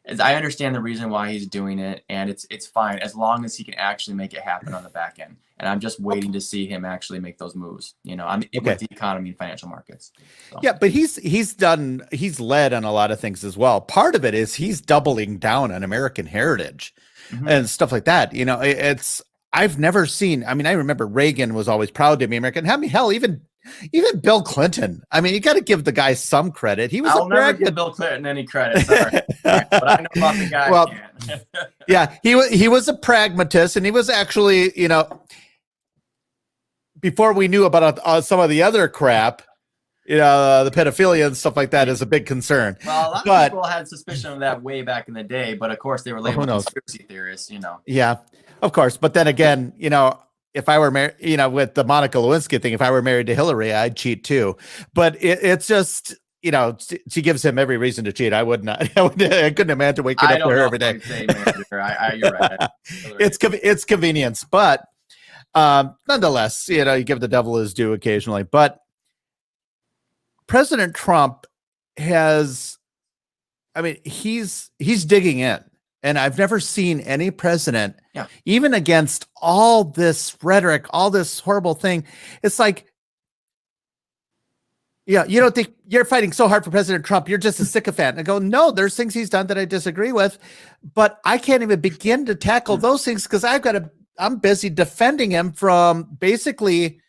is I understand the reason why he's doing it, and it's fine as long as he can actually make it happen on the back end. And I'm just waiting to see him actually make those moves, with the economy and financial markets. So. Yeah, but he's led on a lot of things as well. Part of it is he's doubling down on American heritage and stuff like that. I've never seen, I remember Reagan was always proud to be American. Hell, even Bill Clinton. You got to give the guy some credit. I'll never give Bill Clinton any credit. Sorry. But I know about the guy. Well, yeah, he was a pragmatist, and he was actually, before we knew about some of the other crap, the pedophilia and stuff like that is a big concern. Well, a lot of people had suspicion of that way back in the day, but of course they were labeled conspiracy theorists, Yeah, of course. But then again, if I were married, with the Monica Lewinsky thing, if I were married to Hillary, I'd cheat too. But it's just, she gives him every reason to cheat. I would not. I couldn't imagine waking up to her every day. You're right. It's convenience, but nonetheless, you give the devil his due occasionally. But President Trump has, he's digging in. And I've never seen any president, even against all this rhetoric, all this horrible thing. It's like, you don't think you're fighting so hard for President Trump. You're just a sycophant. And I go, no, there's things he's done that I disagree with, but I can't even begin to tackle those things because I'm busy defending him from basically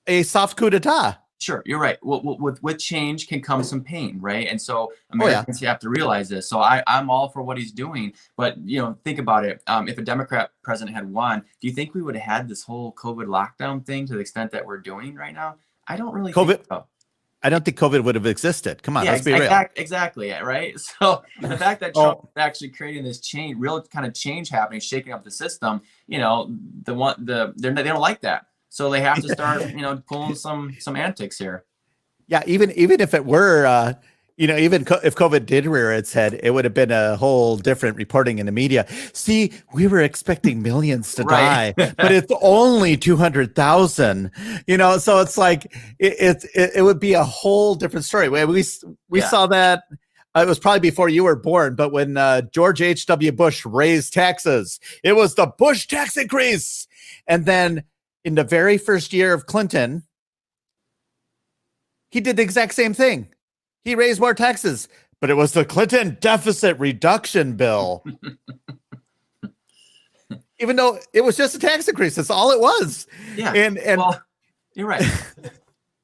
a soft coup d'etat. Sure, you're right. With change can come some pain, right? And so Americans have to realize this. So I'm all for what he's doing, but think about it. If a Democrat president had won, do you think we would have had this whole COVID lockdown thing to the extent that we're doing right now? I don't really think so. I don't think COVID would have existed. Come on, let's be real. Exactly, right? So the fact that Trump is actually creating this change, real kind of change happening, shaking up the system, they don't like that. So they have to start, pulling some antics here. Yeah, even if it were, if COVID did rear its head, it would have been a whole different reporting in the media. See, we were expecting millions to Right. die, but it's only 200,000. So it's like it would be a whole different story. We Yeah. saw that. It was probably before you were born, but when George H.W. Bush raised taxes, it was the Bush tax increase, and then in the very first year of Clinton, he did the exact same thing. He raised more taxes, but it was the Clinton deficit reduction bill. Even though it was just a tax increase, that's all it was. Yeah. And well, you're right.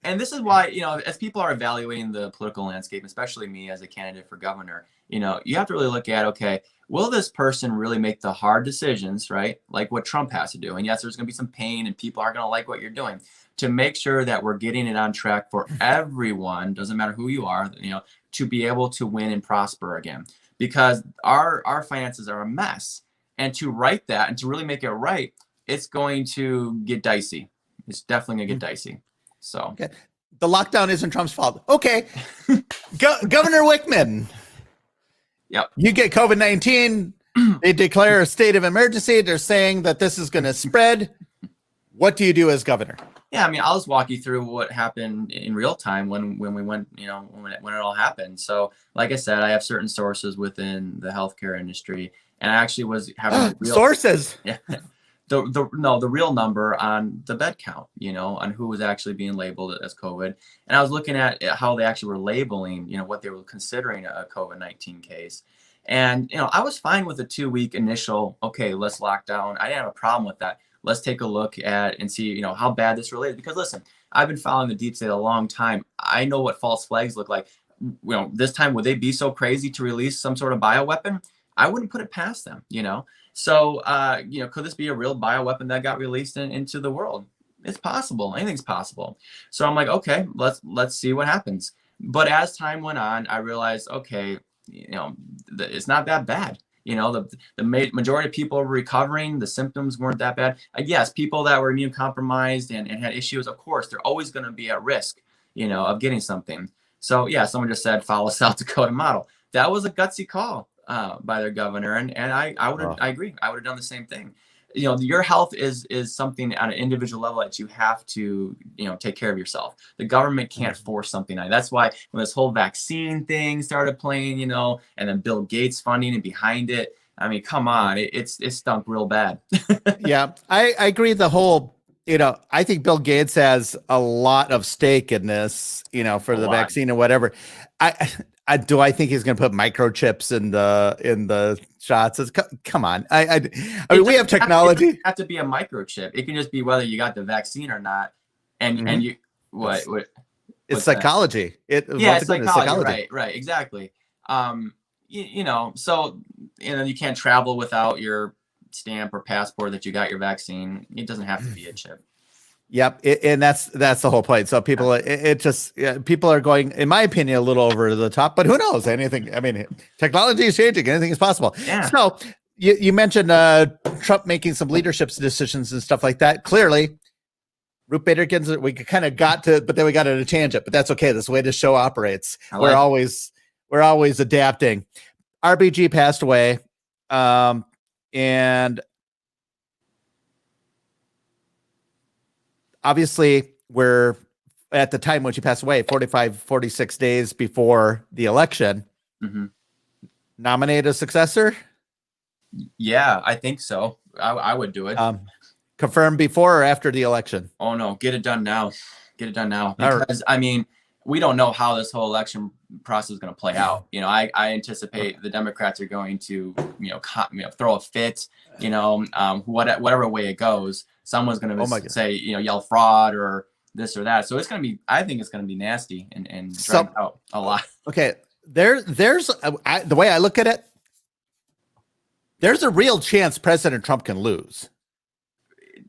And this is why, as people are evaluating the political landscape, especially me as a candidate for governor, you have to really look at, okay, will this person really make the hard decisions, right? Like what Trump has to do. And yes, there's going to be some pain and people aren't going to like what you're doing, to make sure that we're getting it on track for everyone, doesn't matter who you are, to be able to win and prosper again. Because our finances are a mess. And to right that and to really make it right, it's going to get dicey. It's definitely going to get dicey. So okay. The lockdown isn't Trump's fault. Okay. Governor Wickman. Yep. You get COVID-19. They declare a state of emergency. They're saying that this is going to spread. What do you do as governor? Yeah, I mean, I'll just walk you through what happened in real time when we went, when it all happened. So, like I said, I have certain sources within the healthcare industry, and I actually was having sources. Yeah. The real number on the bed count, on who was actually being labeled as COVID. And I was looking at how they actually were labeling, what they were considering a COVID-19 case. And, I was fine with the 2-week initial, okay, let's lock down. I didn't have a problem with that. Let's take a look at and see, how bad this really is. Because listen, I've been following the deep state a long time. I know what false flags look like. This time, would they be so crazy to release some sort of bioweapon? I wouldn't put it past them, So, could this be a real bioweapon that got released into the world? It's possible. Anything's possible. So I'm like, okay, let's see what happens. But as time went on, I realized, okay, it's not that bad. The majority of people were recovering. The symptoms weren't that bad. Yes, people that were immune compromised and had issues, of course, they're always going to be at risk, of getting something. So yeah, someone just said, follow South Dakota model. That was a gutsy call by their governor. And I agree. I would have done the same thing. Your health is something on an individual level that you have to, take care of yourself. The government can't force something on you. That's why when this whole vaccine thing started playing, and then Bill Gates funding and behind it, I mean, come on, it stunk real bad. Yeah, I agree. The whole, I think Bill Gates has a lot of stake in this, for the vaccine or whatever. I think he's going to put microchips in the shots. Come on. I mean, we have technology. It doesn't have to be a microchip. It can just be whether you got the vaccine or not. And you, what? It's psychology. It's psychology. Right. Exactly. So, you can't travel without your stamp or passport that you got your vaccine. It doesn't have to be a chip. Yep, and that's the whole point. So people, people are going, in my opinion, a little over the top. But who knows? Anything. I mean, technology is changing. Anything is possible. Yeah. So you mentioned Trump making some leadership decisions and stuff like that. Clearly, Ruth Bader Ginsburg, we kind of got to, but then we got at a tangent. But that's okay. That's the way the show operates. We're always adapting. RBG passed away, and obviously, we're at the time when she passed away, 46 days before the election. Mm-hmm. Nominate a successor? Yeah, I think so. I would do it. Confirm before or after the election? Oh, no. Get it done now. Because, I mean, we don't know how this whole election process is going to play out. I anticipate the Democrats are going to, throw a fit, whatever way it goes. Someone's going to say, yell fraud or this or that. So I think it's going to be nasty and drag out a lot. Okay. The way I look at it, there's a real chance President Trump can lose.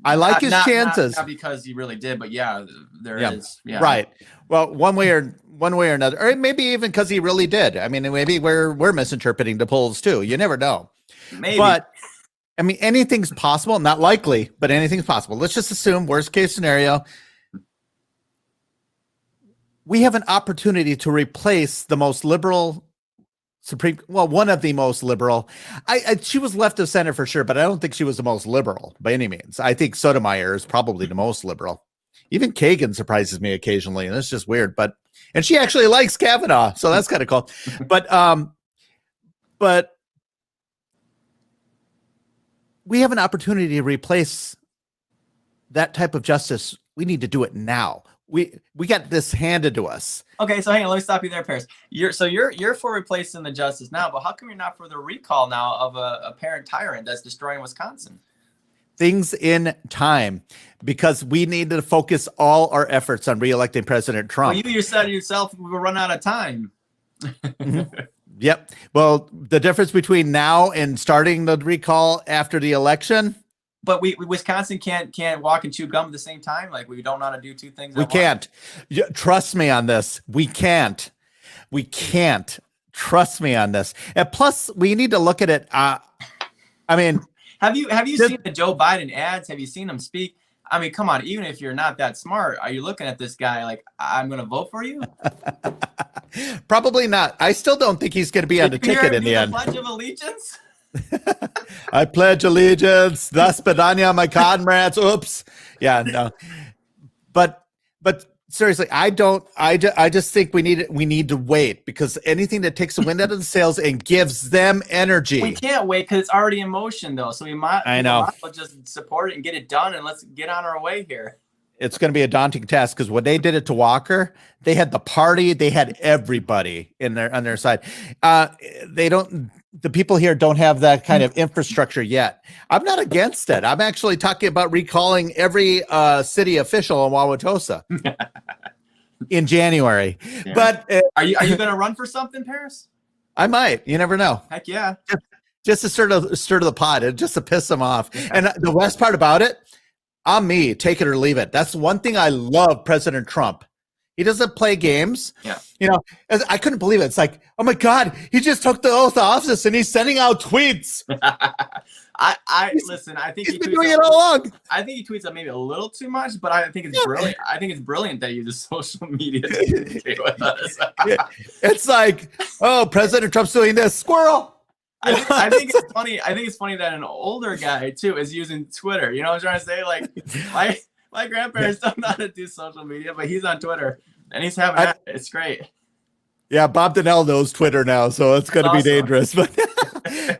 I like his chances. Not because he really did, but yeah, there is. Yeah. Right. Well, one way or another, or maybe even because he really did. I mean, maybe we're misinterpreting the polls too. You never know. Maybe. But I mean, anything's possible. Not likely, but anything's possible. Let's just assume worst case scenario. we have an opportunity to replace the most liberal one of the most liberal. She was left of center for sure, but I don't think she was the most liberal by any means. I think Sotomayor is probably the most liberal. Even Kagan surprises me occasionally, and it's just weird. And she actually likes Kavanaugh, so that's kind of cool. But we have an opportunity to replace that type of justice. We need to do it now. We got this handed to us. Okay, so hang on, let me stop you there, Paris. You're for replacing the justice now, but how come you're not for the recall now of a parent tyrant that's destroying Wisconsin? Things in time, because we need to focus all our efforts on reelecting President Trump. Well, you said yourself we will run out of time. Mm-hmm. Yep. Well, the difference between now and starting the recall after the election. But Wisconsin can't walk and chew gum at the same time. Like, we don't know how to do two things. We can't. Trust me on this. We can't. Trust me on this. And plus, we need to look at it. I mean, have you seen the Joe Biden ads? Have you seen him speak? I mean, come on. Even if you're not that smart, are you looking at this guy like, I'm going to vote for you? Probably not. I still don't think he's going to be on the ticket in the end. Pledge of Allegiance. I pledge allegiance, thus Badania, my comrades. Oops. Yeah, no. But seriously, I just think we need to wait, because anything that takes the wind out of the sails and gives them energy. We can't wait because it's already in motion, though. So we might as well just support it and get it done, and let's get on our way here. It's going to be a daunting task, because when they did it to Walker, they had the party, they had everybody on their side. The people here don't have that kind of infrastructure yet. I'm not against it. I'm actually talking about recalling every city official in Wauwatosa in January. Yeah. But are you going to run for something, Paris? I might. You never know. Heck yeah. Just to stir the pot, just to piss them off. And the best part about it, I'm me. Take it or leave it. That's one thing I love President Trump. He doesn't play games. Yeah. You know, I couldn't believe it. It's like, oh my God, he just took the oath of office and he's sending out tweets. Listen, I think he's been doing it all along. I think he tweets out maybe a little too much, but I think it's brilliant. I think it's brilliant that he uses social media to communicate with us. It's like, oh, President Trump's doing this. Squirrel. I think it's funny. I think it's funny that an older guy too is using Twitter. You know what I'm trying to say? Like, my grandparents don't know how to do social media, but he's on Twitter and he's having it. It's great. Yeah, Bob Donnell knows Twitter now, so it's going to be dangerous. But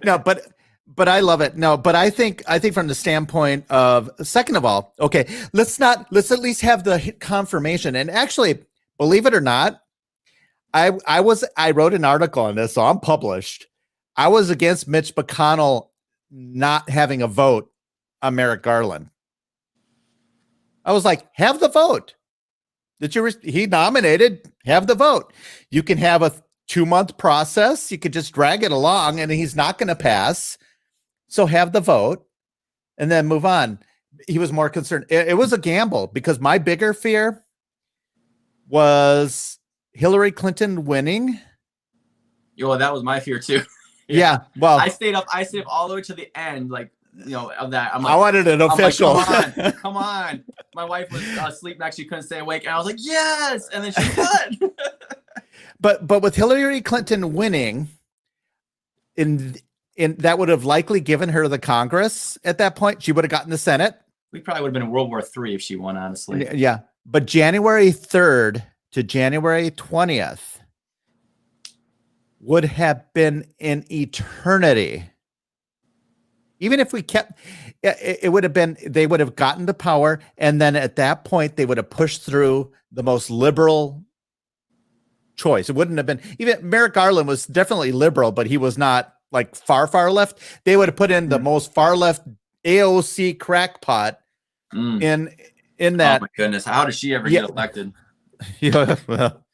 no, but I love it. No, but I think from the standpoint of, second of all, okay, let's at least have the confirmation. And actually, believe it or not, I wrote an article on this, so I'm published. I was against Mitch McConnell not having a vote on Merrick Garland. I was like, have the vote that he nominated, have the vote. You can have a 2-month process. You could just drag it along and he's not going to pass. So have the vote and then move on. He was more concerned. It was a gamble, because my bigger fear was Hillary Clinton winning. Well, that was my fear too. Yeah. Well, I stayed up all the way to the end, like, you know, of that. I'm like, I wanted an official. Like, come on. My wife was asleep next. She couldn't stay awake. And I was like, yes. And then she won. But with Hillary Clinton winning, in that would have likely given her the Congress at that point. She would have gotten the Senate. We probably would have been in World War III if she won, honestly. Yeah. But January 3rd to January 20th would have been an eternity. Even if we kept, it would have been, they would have gotten to power. And then at that point, they would have pushed through the most liberal choice. It wouldn't have been, even Merrick Garland was definitely liberal, but he was not like far left. They would have put in the most far left AOC crackpot in that. Oh my goodness. How did she ever get elected? Yeah, well,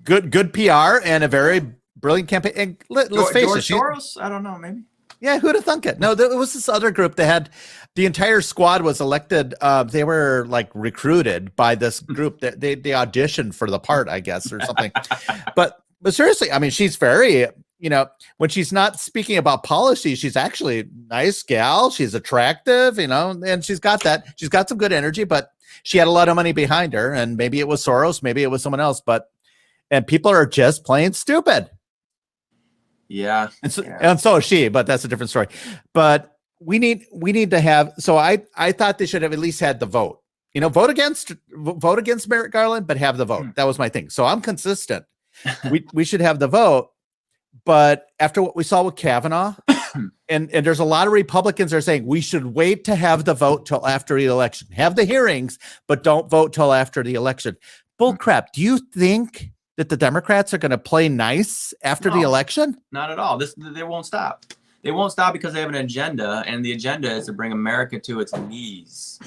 good PR and a very brilliant campaign. And let's face it. Soros? I don't know, maybe. Yeah, who'd have thunk it? No, there was this other group that had the entire squad was elected. They were like recruited by this group that they auditioned for the part, I guess, or something. But seriously, I mean, she's very, you know, when she's not speaking about policy, she's actually a nice gal. She's attractive, you know, and she's got some good energy. But She had a lot of money behind her, and maybe it was Soros, maybe it was someone else, and people are just plain stupid. Yeah. And so is she, but that's a different story. But we need to have, so I thought they should have at least had the vote. Vote against Merrick Garland, but have the vote. That was my thing. So I'm consistent. We should have the vote. But after what we saw with Kavanaugh, and there's a lot of Republicans that are saying we should wait to have the vote till after the election. Have the hearings, but don't vote till after the election. Bull crap. Do you think that the Democrats are going to play nice after the election? Not at all. They won't stop. They won't stop because they have an agenda, and the agenda is to bring America to its knees.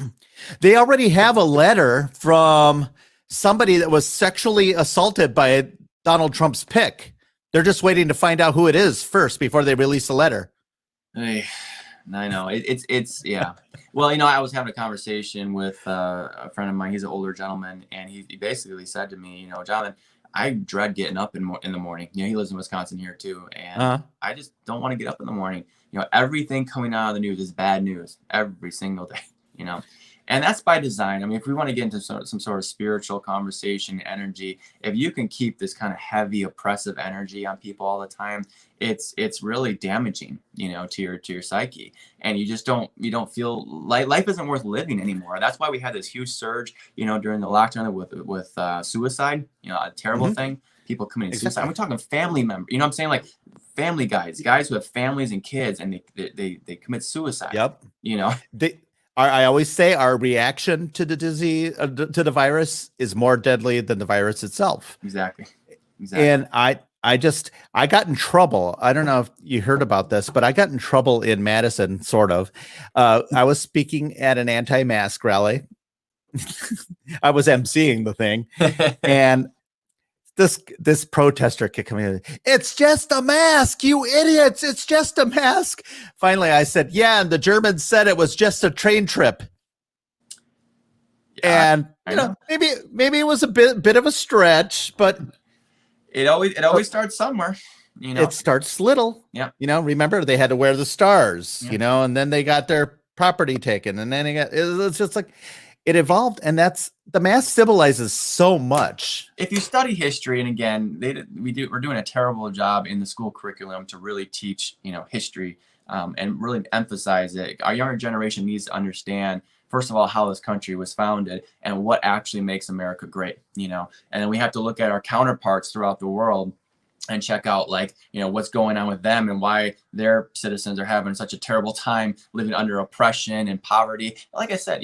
They already have a letter from somebody that was sexually assaulted by Donald Trump's pick. They're just waiting to find out who it is first before they release the letter. I know. It's yeah. Well, I was having a conversation with a friend of mine. He's an older gentleman, and he basically said to me, Jonathan, I dread getting up in the morning. He lives in Wisconsin here too, and I just don't want to get up in the morning. Everything coming out of the news is bad news every single day. And that's by design. I mean, if we want to get into some sort of spiritual conversation, energy, if you can keep this kind of heavy, oppressive energy on people all the time, it's really damaging, to your psyche. And you don't feel like life isn't worth living anymore. That's why we had this huge surge, during the lockdown with suicide, a terrible thing. People committing suicide. We're talking family members. You know what I'm saying? Like family guys who have families and kids, and they commit suicide. Yep. I always say our reaction to the disease, to the virus, is more deadly than the virus itself. Exactly. And I got in trouble. I don't know if you heard about this, but I got in trouble in Madison, sort of. I was speaking at an anti-mask rally. I was emceeing the thing, and this protester kept coming in. It's just a mask, you idiots. It's just a mask. Finally, I said, yeah, and the Germans said it was just a train trip. Yeah, and maybe it was a bit of a stretch, but it always starts somewhere. It starts little. Yeah. Remember they had to wear the stars, and then they got their property taken, and then it's just like it evolved, and the mask symbolizes so much. If you study history, and again, we're doing a terrible job in the school curriculum to really teach, history, and really emphasize it. Our younger generation needs to understand, first of all, how this country was founded and what actually makes America great, and then we have to look at our counterparts throughout the world and check out what's going on with them and why their citizens are having such a terrible time living under oppression and poverty. Like I said,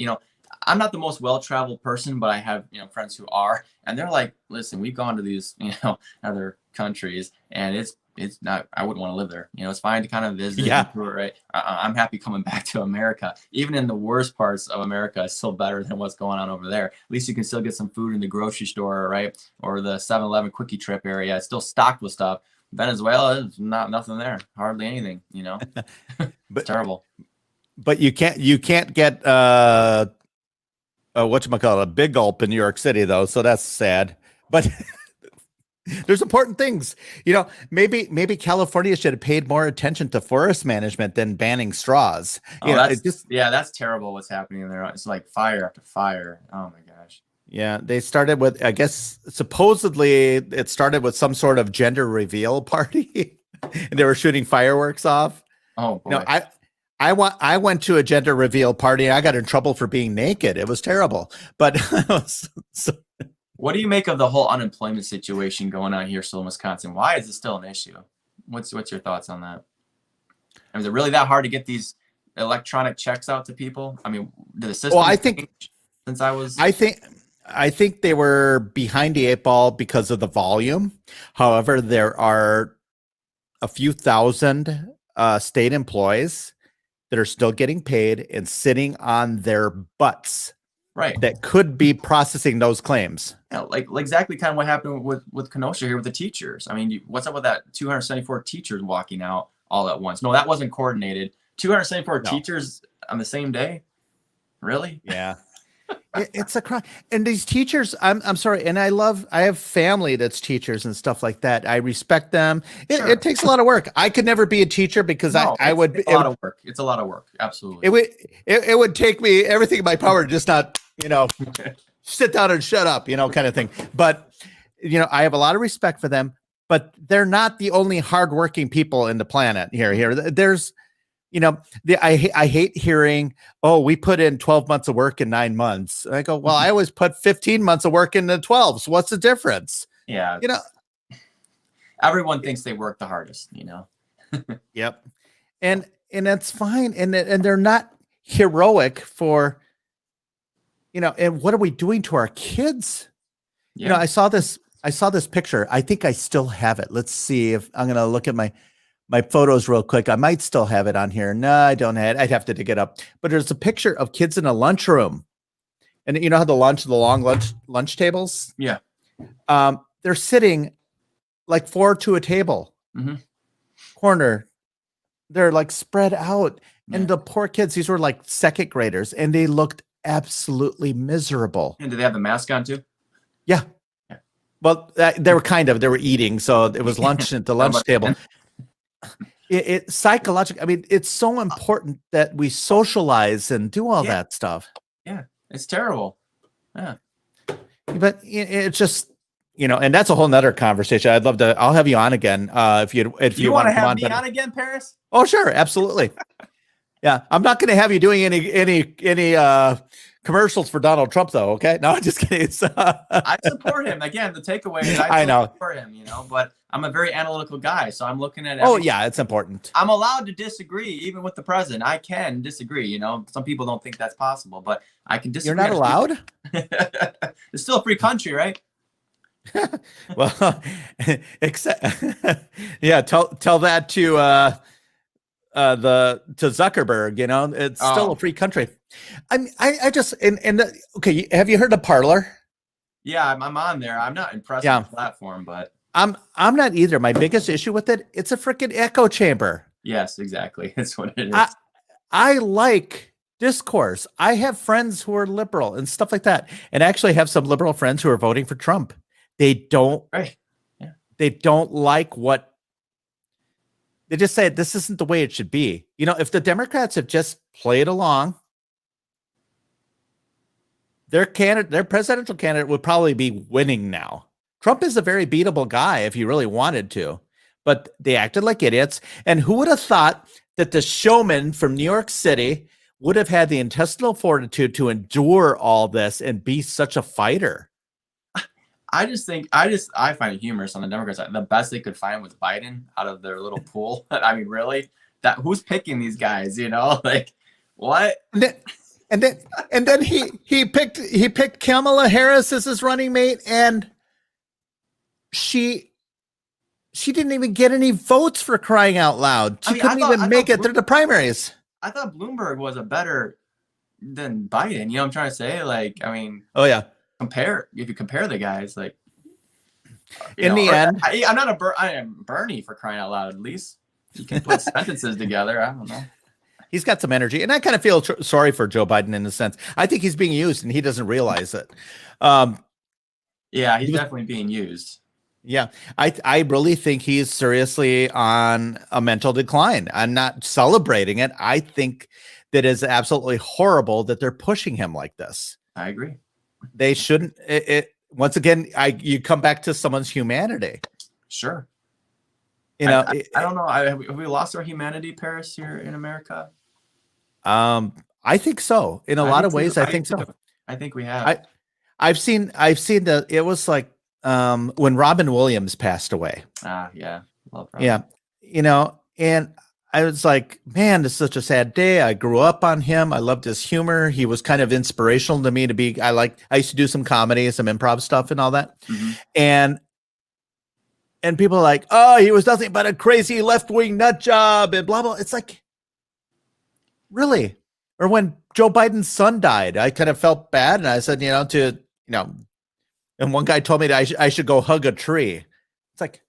I'm not the most well-traveled person, but I have, friends who are, and they're like, listen, we've gone to these, other countries, and it's not, I wouldn't want to live there. It's fine to kind of visit. Yeah. Right. I'm happy coming back to America. Even in the worst parts of America, it's still better than what's going on over there. At least you can still get some food in the grocery store, right? Or the 7-Eleven quickie trip area. It's still stocked with stuff. Venezuela is nothing there. Hardly anything, But it's terrible. But you can't get, whatchamacallit, a big gulp in New York City, though, so that's sad. But there's important things. Maybe California should have paid more attention to forest management than banning straws. That's terrible what's happening there. It's like fire after fire. Oh my gosh. Yeah, they started with, I guess, supposedly it started with some sort of gender reveal party, and they were shooting fireworks off. Oh boy. I went to a gender reveal party. And I got in trouble for being naked. It was terrible. But what do you make of the whole unemployment situation going on here still in Wisconsin? Why is it still an issue? What's your thoughts on that? Is it really that hard to get these electronic checks out to people? I mean, did the system change since I think they were behind the 8 ball because of the volume. However, there are a few thousand state employees that are still getting paid and sitting on their butts, right? That could be processing those claims. Yeah, like exactly kind of what happened with Kenosha here with the teachers. I mean, what's up with that 274 teachers walking out all at once? No, that wasn't coordinated. 274 teachers on the same day? Really? Yeah. It's a crime. And these teachers, I'm sorry, and I have family that's teachers and stuff like that. I respect them. Sure. It takes a lot of work. I could never be a teacher because No, I would. It's a lot of work. It's a lot of work. Absolutely. It would take me everything in my power to just not, sit down and shut up, kind of thing. But, I have a lot of respect for them, but they're not the only hardworking people in the planet here. There's, I hate hearing, oh, we put in 12 months of work in 9 months. I go, well, I always put 15 months of work in the 12. So what's the difference? Yeah. Everyone thinks they work the hardest, Yep. And that's fine. And they're not heroic for, and what are we doing to our kids? Yeah. I saw this picture. I think I still have it. Let's see if I'm going to look at my photos real quick. I might still have it on here. No, I don't have it. I'd have to dig it up. But there's a picture of kids in a lunchroom. And you know how the long lunch tables? Yeah. They're sitting like 4 to a table. Mm-hmm. Corner. They're like spread out. Yeah. And the poor kids, these were like second graders, and they looked absolutely miserable. And do they have the mask on too? Yeah. Well, they were eating. So it was lunch at the lunch table. It psychologically, I mean, it's so important that we socialize and do all that stuff. Yeah, it's terrible. Yeah. But it's just, and that's a whole nother conversation. I'll have you on again. If you want to have me on again, Paris? Oh, sure. Absolutely. Yeah. I'm not going to have you doing any commercials for Donald Trump though. Okay. No, I'm just kidding. I support him. Again, the takeaway is I know. support him, but I'm a very analytical guy. So I'm looking at Oh yeah, it's important. I'm allowed to disagree even with the president. I can disagree, Some people don't think that's possible, but I can disagree. You're not allowed? It's still a free country, right? Well, except yeah, tell that to Zuckerberg, it's still a free country. I just okay, have you heard of Parler? Yeah, I'm on there. I'm not impressed with the platform, but I'm not either. My biggest issue with it's a freaking echo chamber. Yes, exactly. That's what it is. I like discourse. I have friends who are liberal and stuff like that, and I actually have some liberal friends who are voting for Trump. They don't. Right. Yeah. They don't like what. They just say this isn't the way it should be. If the Democrats have just played along, their presidential candidate would probably be winning now. Trump is a very beatable guy if he really wanted to, but they acted like idiots. And who would have thought that the showman from New York City would have had the intestinal fortitude to endure all this and be such a fighter? I find it humorous on the Democrats side. The best they could find was Biden out of their little pool. I mean, really? Who's picking these guys? Like what? And then he picked Kamala Harris as his running mate, and she didn't even get any votes, for crying out loud. She couldn't even make it through the primaries. I thought Bloomberg was a better than Biden. You know what I'm trying to say? Like, I mean, oh yeah. If you compare the guys, like in the end, I am Bernie, for crying out loud. At least you can put sentences together. I don't know. He's got some energy, and I kind of feel sorry for Joe Biden in a sense. I think he's being used, and he doesn't realize it. Yeah, he's definitely being used. Yeah, I really think he's seriously on a mental decline. I'm not celebrating it. I think that is absolutely horrible that they're pushing him like this. I agree. They shouldn't. Once again, you come back to someone's humanity. Sure. I don't know. Have we lost our humanity, Paris, here in America? I think so. In a lot of ways, I think so. I think we have. I've seen that it was like when Robin Williams passed away. Yeah. Love Robin. Yeah. And I was like, man, this is such a sad day. I grew up on him. I loved his humor. He was kind of inspirational to me to be, I used to do some comedy, some improv stuff and all that. Mm-hmm. And people are like, oh, he was nothing but a crazy left-wing nut job and blah, blah. It's like, really? Or when Joe Biden's son died, I kind of felt bad. And I said, and one guy told me that I should go hug a tree. It's like,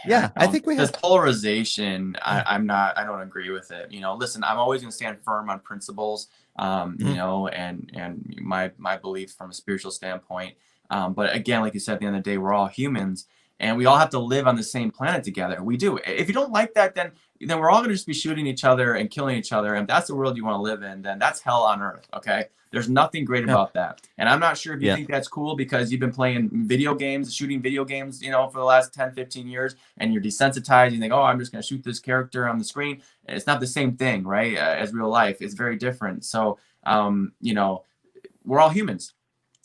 Yeah, I think we This have. polarization, I don't agree with it. Listen, I'm always going to stand firm on principles, and my beliefs from a spiritual standpoint. But again, like you said, at the end of the day, we're all humans, and we all have to live on the same planet together. We do. If you don't like that, then we're all going to just be shooting each other and killing each other. And if that's the world you want to live in, then that's hell on earth. Okay. There's nothing great about that. And I'm not sure if you think that's cool because you've been playing video games, shooting video games, for the last 10, 15 years, and you're desensitized. You think, oh, I'm just going to shoot this character on the screen. And it's not the same thing, right? As real life. It's very different. So, we're all humans.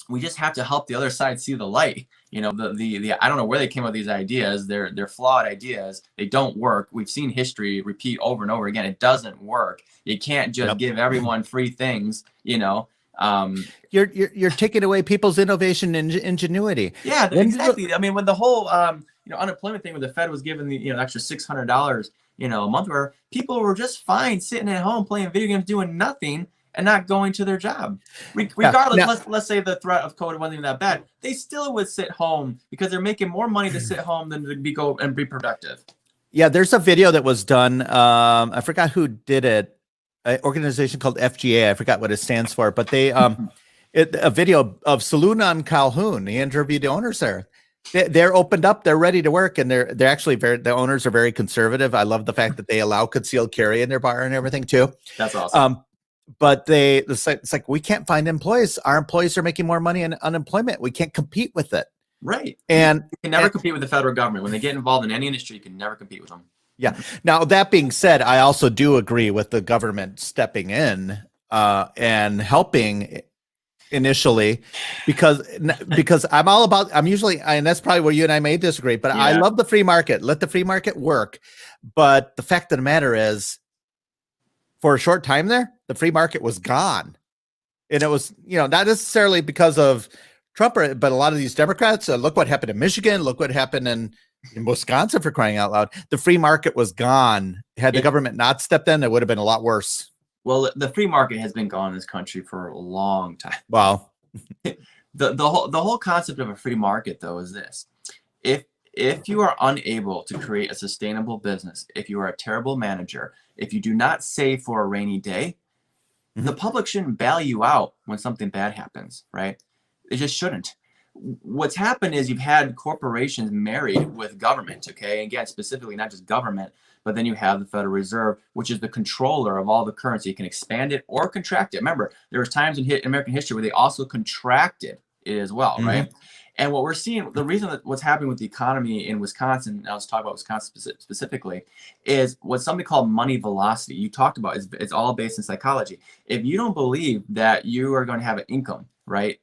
We just have to help the other side see the light. The I don't know where they came up with these ideas. They're flawed ideas. They don't work. We've seen history repeat over and over again. It doesn't work. You can't just give everyone free things, You're taking away people's innovation and ingenuity. Yeah, exactly. I mean, when the whole unemployment thing, when the Fed was giving the extra $600 a month, where people were just fine sitting at home playing video games, doing nothing, and not going to their job. Regardless, let's say the threat of COVID wasn't even that bad, they still would sit home because they're making more money to sit home than to go and be productive. Yeah, there's a video that was done. I forgot who did it. An organization called FGA. I forgot what it stands for, but they a video of Saloon on Calhoun. He interviewed the owners there. They're opened up. They're ready to work, and they're actually the owners are very conservative. I love the fact that they allow concealed carry in their bar and everything too. That's awesome. But it's like we can't find employees. Our employees are making more money in unemployment. We can't compete with it. Right. And you can never compete with the federal government. When they get involved in any industry, you can never compete with them. Yeah. Now, that being said, I also do agree with the government stepping in and helping initially because I'm usually, and that's probably where you and I may disagree, but I love the free market. Let the free market work. But the fact of the matter is, for a short time there, the free market was gone. And it was, not necessarily because of Trump, but a lot of these Democrats, look what happened in Michigan. Look what happened in Wisconsin, for crying out loud. The free market was gone. Had the government not stepped in, it would have been a lot worse. Well, the free market has been gone in this country for a long time. Wow. The whole concept of a free market, though, is this. If you are unable to create a sustainable business, if you are a terrible manager, if you do not save for a rainy day, the public shouldn't bail you out when something bad happens, right? It just shouldn't. What's happened is you've had corporations married with government, okay? Again, specifically not just government, but then you have the Federal Reserve, which is the controller of all the currency. You can expand it or contract it. Remember, there was times in American history where they also contracted it as well, right? And what we're seeing, the reason that what's happening with the economy in Wisconsin, and I was talking about Wisconsin specifically, is what's something called money velocity. You talked about it's all based in psychology. If you don't believe that you are going to have an income, right,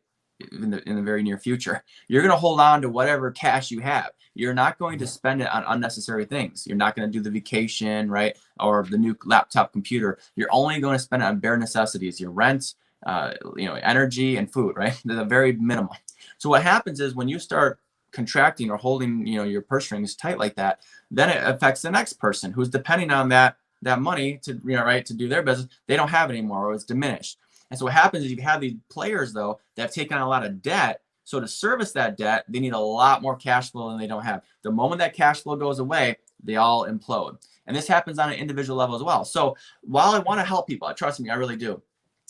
in the very near future, you're going to hold on to whatever cash you have. You're not going to spend it on unnecessary things. You're not going to do the vacation, right, or the new laptop computer. You're only going to spend it on bare necessities, your rent, energy and food, right? They're the very minimum. So what happens is when you start contracting or holding, your purse strings tight like that, then it affects the next person who's depending on that money to, to do their business. They don't have it anymore, or it's diminished. And so what happens is you have these players, though, that have taken on a lot of debt. So to service that debt, they need a lot more cash flow than they don't have. The moment that cash flow goes away, they all implode. And this happens on an individual level as well. So while I want to help people, trust me, I really do.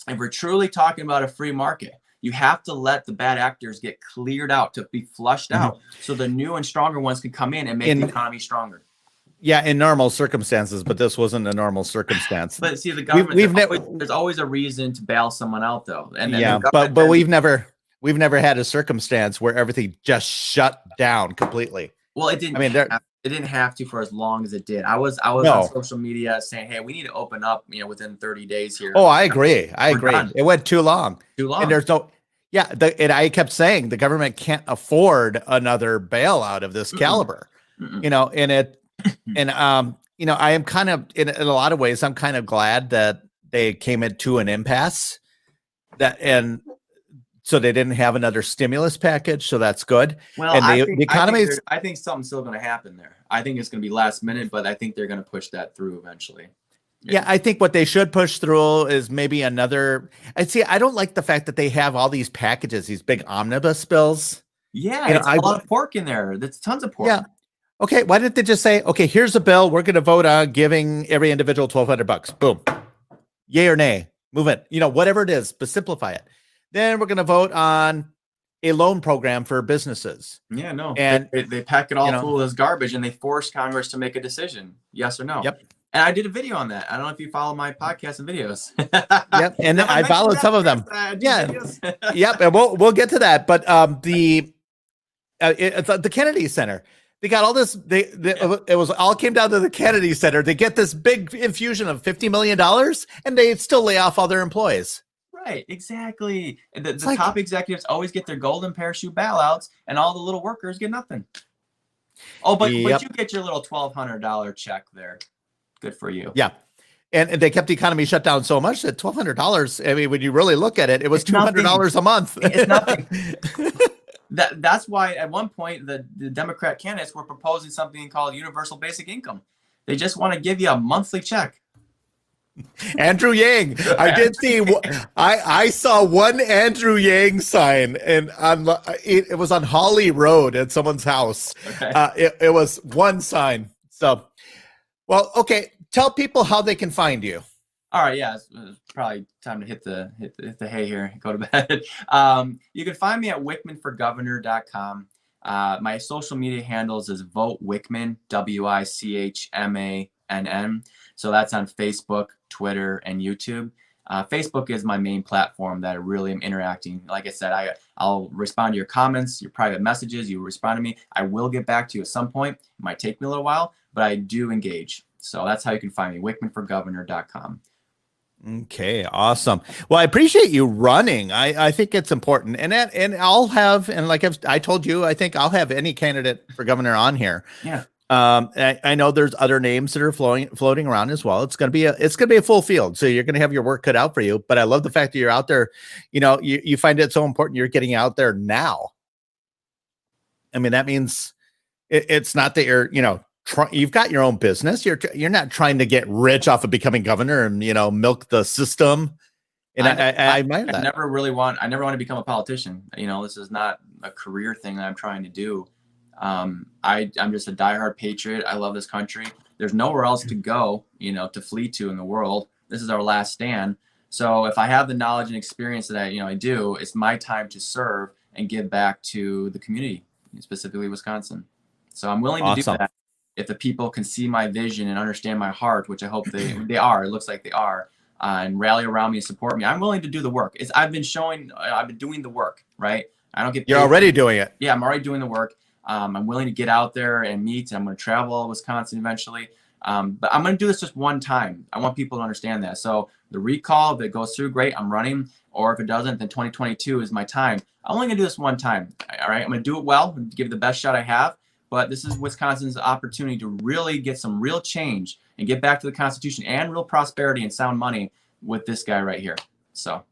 If we're truly talking about a free market, you have to let the bad actors get cleared out, to be flushed out, so the new and stronger ones can come in and make the economy stronger. Yeah, in normal circumstances, but this wasn't a normal circumstance. But see, the government, there's always a reason to bail someone out, though. And then but we've never had a circumstance where everything just shut down completely. Well, it didn't. It didn't have to for as long as it did. I was on social media saying, "Hey, we need to open up, within 30 days here." Oh, I agree. Done. It went too long. And there's no. Yeah, and I kept saying the government can't afford another bailout of this caliber. And it. And I am kind of in a lot of ways, I'm kind of glad that they came into an impasse, and so they didn't have another stimulus package. So that's good. Well, and the economy, I think something's still going to happen there. I think it's going to be last minute, but I think they're going to push that through eventually. Yeah, I think what they should push through is maybe another. I don't like the fact that they have all these packages, these big omnibus bills. Yeah, it's a lot of pork in there. That's tons of pork. Yeah. Okay, why didn't they just say, okay, here's a bill. We're going to vote on giving every individual $1,200. Boom. Yay or nay. Move it. Whatever it is, but simplify it. Then we're going to vote on a loan program for businesses. Yeah, no. And they pack it all full of this garbage and they force Congress to make a decision. Yes or no. Yep. And I did a video on that. I don't know if you follow my podcast and videos. Yep. And I followed some of them. Yeah. Yep. And we'll get to that. But the Kennedy Center, they got all this. It was all came down to the Kennedy Center. They get this big infusion of $50 million, and they still lay off all their employees. Right, exactly. The top executives always get their golden parachute bailouts, and all the little workers get nothing. Oh, but you get your little $1,200 check there. Good for you. Yeah. And they kept the economy shut down so much that $1,200, I mean, when you really look at it, it was $200 a month. It's nothing. That's why at one point the Democrat candidates were proposing something called universal basic income. They just want to give you a monthly check. Andrew Yang. I did see. I saw one Andrew Yang sign, and it was on Holly Road at someone's house. Okay. It was one sign. So, well, okay. Tell people how they can find you. All right, yeah, it's probably time to hit the hay here, go to bed. You can find me at wickmanforgovernor.com. My social media handles is Vote Wickman, WICHMANN. So that's on Facebook, Twitter, and YouTube. Facebook is my main platform that I really am interacting. Like I said, I'll respond to your comments, your private messages. You respond to me. I will get back to you at some point. It might take me a little while, but I do engage. So that's how you can find me, wickmanforgovernor.com. Okay, awesome. Well, I appreciate you running. I think it's important, and I'll have, and like I told you, I think I'll have any candidate for governor on here. Yeah. I know there's other names that are floating around as well. It's gonna be a full field, so you're gonna have your work cut out for you. But I love the fact that you're out there. You find it so important. You're getting out there now. I mean, that means it's not that you're you've got your own business. You're not trying to get rich off of becoming governor and milk the system. And I admire that. I never want to become a politician. This is not a career thing that I'm trying to do. I'm just a diehard patriot. I love this country. There's nowhere else to go, to flee to in the world. This is our last stand. So if I have the knowledge and experience that I do, it's my time to serve and give back to the community, specifically Wisconsin. So I'm willing to do that. If the people can see my vision and understand my heart, which I hope they are, it looks like they are, and rally around me and support me, I'm willing to do the work. I've been doing the work, right? I don't get paid. You're already doing it. Yeah, I'm already doing the work. I'm willing to get out there and meet, and I'm going to travel all Wisconsin eventually. But I'm going to do this just one time. I want people to understand that. So the recall, if it goes through, great, I'm running. Or if it doesn't, then 2022 is my time. I'm only going to do this one time. All right, I'm going to do it well, give it the best shot I have. But this is Wisconsin's opportunity to really get some real change and get back to the Constitution and real prosperity and sound money with this guy right here. So,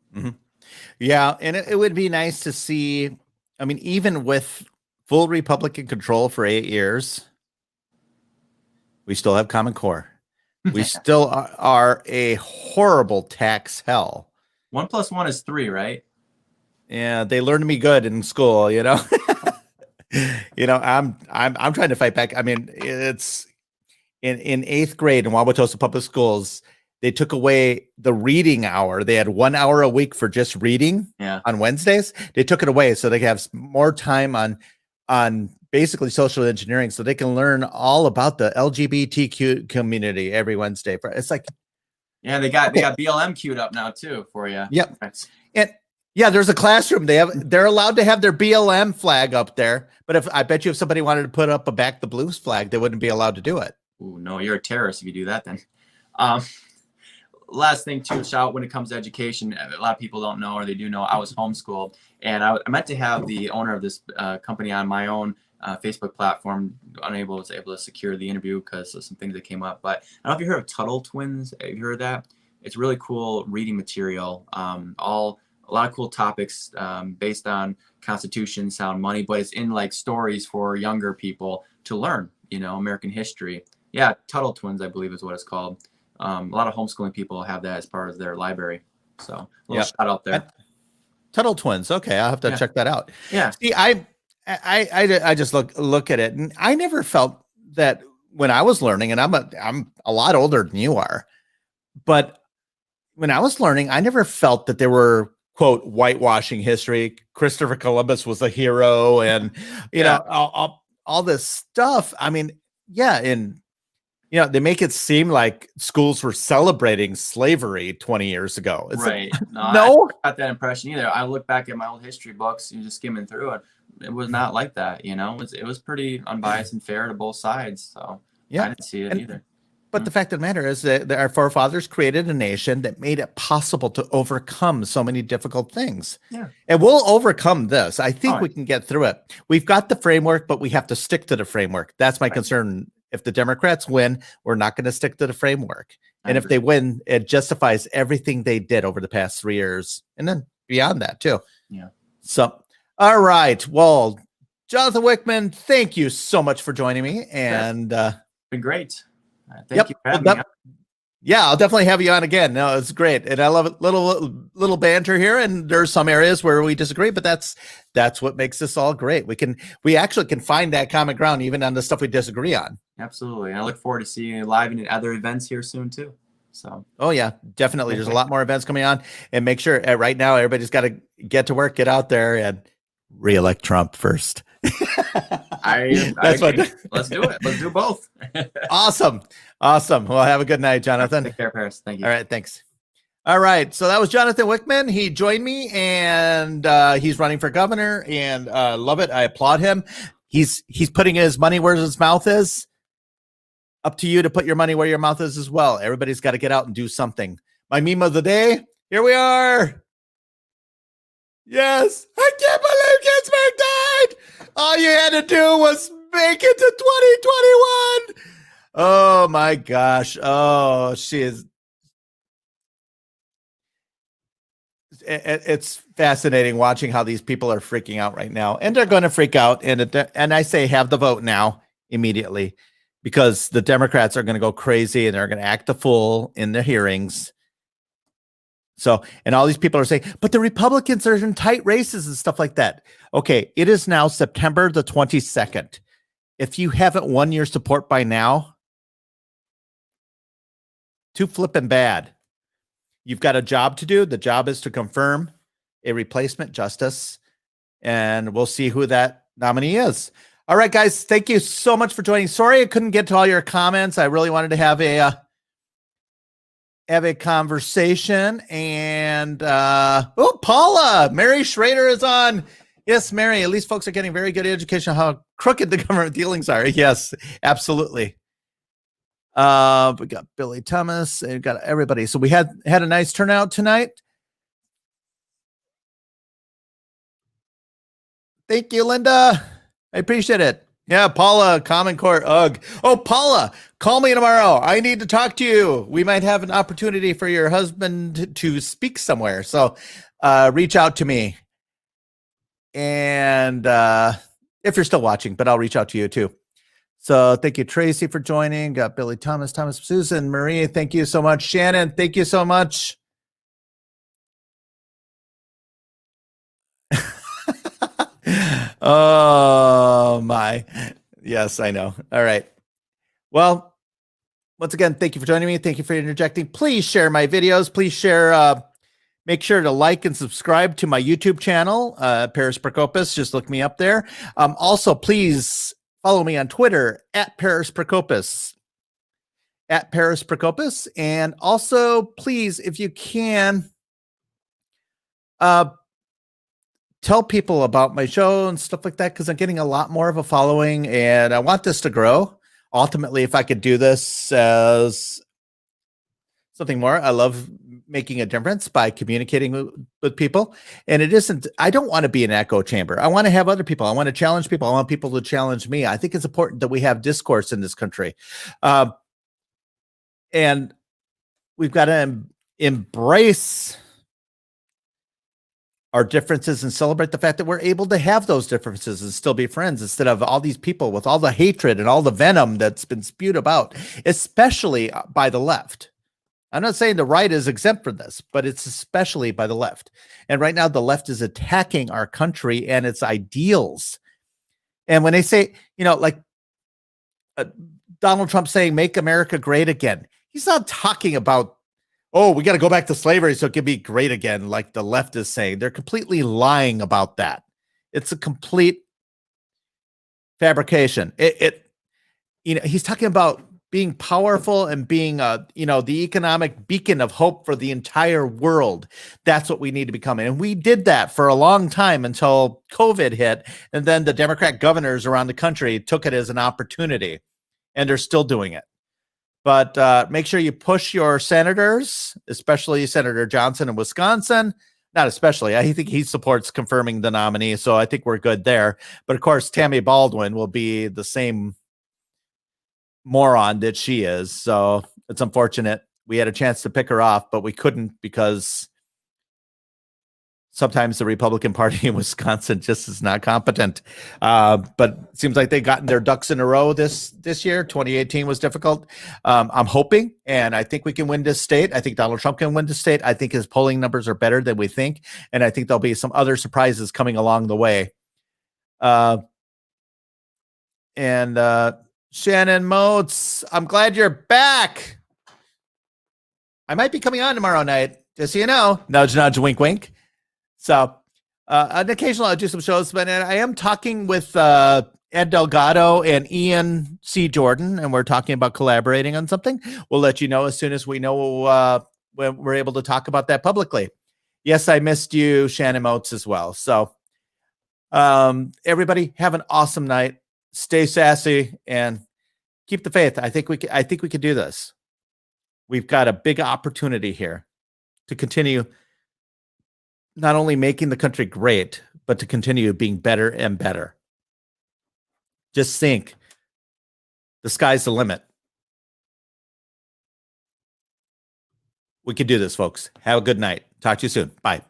yeah, and it would be nice to see. I mean, even with full Republican control for 8 years, we still have Common Core. We still are a horrible tax hell. 1 + 1 is 3, right? Yeah, they learned me good in school, I'm trying to fight back. I mean, it's in 8th grade in Wauwatosa Public Schools, they took away the reading hour. They had 1 hour a week for just reading on Wednesdays. They took it away so they can have more time on basically social engineering, so they can learn all about the LGBTQ community every Wednesday. It's like, yeah, they got BLM queued up now too for you. Yep. And yeah, there's a classroom. They're allowed to have their BLM flag up there, but I bet you if somebody wanted to put up a Back the Blues flag, they wouldn't be allowed to do it. Ooh, no, you're a terrorist if you do that then. Last thing to shout when it comes to education, a lot of people don't know, or they do know, I was homeschooled, and I meant to have the owner of this company on my own Facebook platform, able to secure the interview because of some things that came up. But I don't know if you heard of Tuttle Twins. Have you heard of that? It's really cool reading material, a lot of cool topics based on Constitution, sound money, but it's in like stories for younger people to learn, American history. Yeah, Tuttle Twins, I believe is what it's called. A lot of homeschooling people have that as part of their library. So a little shout out there. Tuttle Twins. Okay, I'll have to check that out. Yeah. See, I just look at it, and I never felt that when I was learning, and I'm a lot older than you are, but when I was learning, I never felt that there were, quote, whitewashing history. Christopher Columbus was a hero, and you know, all this stuff. I mean, yeah, and you know, they make it seem like schools were celebrating slavery 20 years ago. It's right. like, No, no, I got that impression either. I look back at my old history books, you just skimming through it. It was not like that, you know. It was pretty unbiased and fair to both sides. So yeah, I didn't see it either. But the fact of the matter is that our forefathers created a nation that made it possible to overcome so many difficult things. Yeah. And we'll overcome this. I think All we right. can get through it. We've got the framework, but we have to stick to the framework. That's my concern. If the Democrats win, we're not going to stick to the framework. And if they win, it justifies everything they did over the past 3 years. And then beyond that, too. Yeah. So, all right. Well, Jonathan Wickman, thank you so much for joining me. And been great. Thank you for having me. Yeah, I'll definitely have you on again. No, it's great. And I love it. Little banter here. And there's some areas where we disagree, but that's what makes this all great. We actually can find that common ground even on the stuff we disagree on. Absolutely. And I look forward to seeing you live and in other events here soon too. So oh yeah, definitely. There's a lot more events coming on, and make sure right now everybody's got to get to work, get out there, and re-elect Trump first. Let's do it. Let's do both. Awesome. Well, have a good night, Jonathan. Take care, Paris. Thank you. All right, thanks. All right, so that was Jonathan Wickman. He joined me, and he's running for governor, and love it. I applaud him. He's putting his money where his mouth is. Up to you to put your money where your mouth is as well. Everybody's got to get out and do something. My meme of the day, here we are. Yes, I can't believe Ginsburg died. All you had to do was make it to 2021. Oh my gosh. Oh, she is. It's fascinating watching how these people are freaking out right now, and they're going to freak out. And I say have the vote now immediately, because the Democrats are going to go crazy and they're going to act the fool in the hearings. So, and all these people are saying, but the Republicans are in tight races and stuff like that. Okay, it is now September the 22nd. If you haven't won your support by now, too flippin' bad. You've got a job to do. The job is to confirm a replacement justice, and we'll see who that nominee is. All right, guys, thank you so much for joining. Sorry I couldn't get to all your comments. I really wanted to have a conversation. And Paula, Mary Schrader is on. Yes, Mary, at least folks are getting very good education on how crooked the government dealings are. Yes, absolutely. We got Billy Thomas and got everybody. So we had a nice turnout tonight. Thank you, Linda. I appreciate it. Yeah, Paula, Common Court, ugh. Oh, Paula, call me tomorrow. I need to talk to you. We might have an opportunity for your husband to speak somewhere. So reach out to me. And if you're still watching, but I'll reach out to you too. So thank you, Tracy, for joining. Got Billy Thomas, Susan, Marie, thank you so much. Shannon, thank you so much. Oh my. Yes, I know. All right. Well, once again, thank you for joining me. Thank you for interjecting. Please share my videos. Please share. Make sure to like and subscribe to my YouTube channel, Paris Prokopis. Just look me up there. Also, please follow me on Twitter at Paris Prokopis. At Paris Prokopis. And also, please, if you can, tell people about my show and stuff like that, because I'm getting a lot more of a following and I want this to grow. Ultimately, if I could do this as something more, I love making a difference by communicating with people. And it isn't, I don't want to be an echo chamber. I want to have other people. I want to challenge people. I want people to challenge me. I think it's important that we have discourse in this country. And we've got to embrace our differences and celebrate the fact that we're able to have those differences and still be friends, instead of all these people with all the hatred and all the venom that's been spewed about, especially by the left. I'm not saying the right is exempt from this, but it's especially by the left. And right now the left is attacking our country and its ideals. And when they say, you know, like Donald Trump saying, make America great again. He's not talking about, oh, we got to go back to slavery so it can be great again, like the left is saying. They're completely lying about that. It's a complete fabrication. He's talking about being powerful and being, the economic beacon of hope for the entire world. That's what we need to become. And we did that for a long time until COVID hit. And then the Democrat governors around the country took it as an opportunity, and they're still doing it. But make sure you push your senators, especially Senator Johnson in Wisconsin. Not especially. I think he supports confirming the nominee, so I think we're good there. But of course, Tammy Baldwin will be the same moron that she is. So it's unfortunate. We had a chance to pick her off, but we couldn't because sometimes the Republican Party in Wisconsin just is not competent. But it seems like they've gotten their ducks in a row this year. 2018 was difficult. I'm hoping, and I think we can win this state. I think Donald Trump can win this state. I think his polling numbers are better than we think. And I think there'll be some other surprises coming along the way. Shannon Moats, I'm glad you're back. I might be coming on tomorrow night, just so you know. Nudge, nudge, wink, wink. So an occasional I'll do some shows, but I am talking with Ed Delgado and Ian C. Jordan, and we're talking about collaborating on something. We'll let you know as soon as we know when we're able to talk about that publicly. Yes, I missed you, Shannon Moats, as well. So everybody have an awesome night. Stay sassy and keep the faith. I think we can do this. We've got a big opportunity here to continue not only making the country great, but to continue being better and better. Just think, the sky's the limit. We can do this, folks. Have a good night. Talk to you soon. Bye.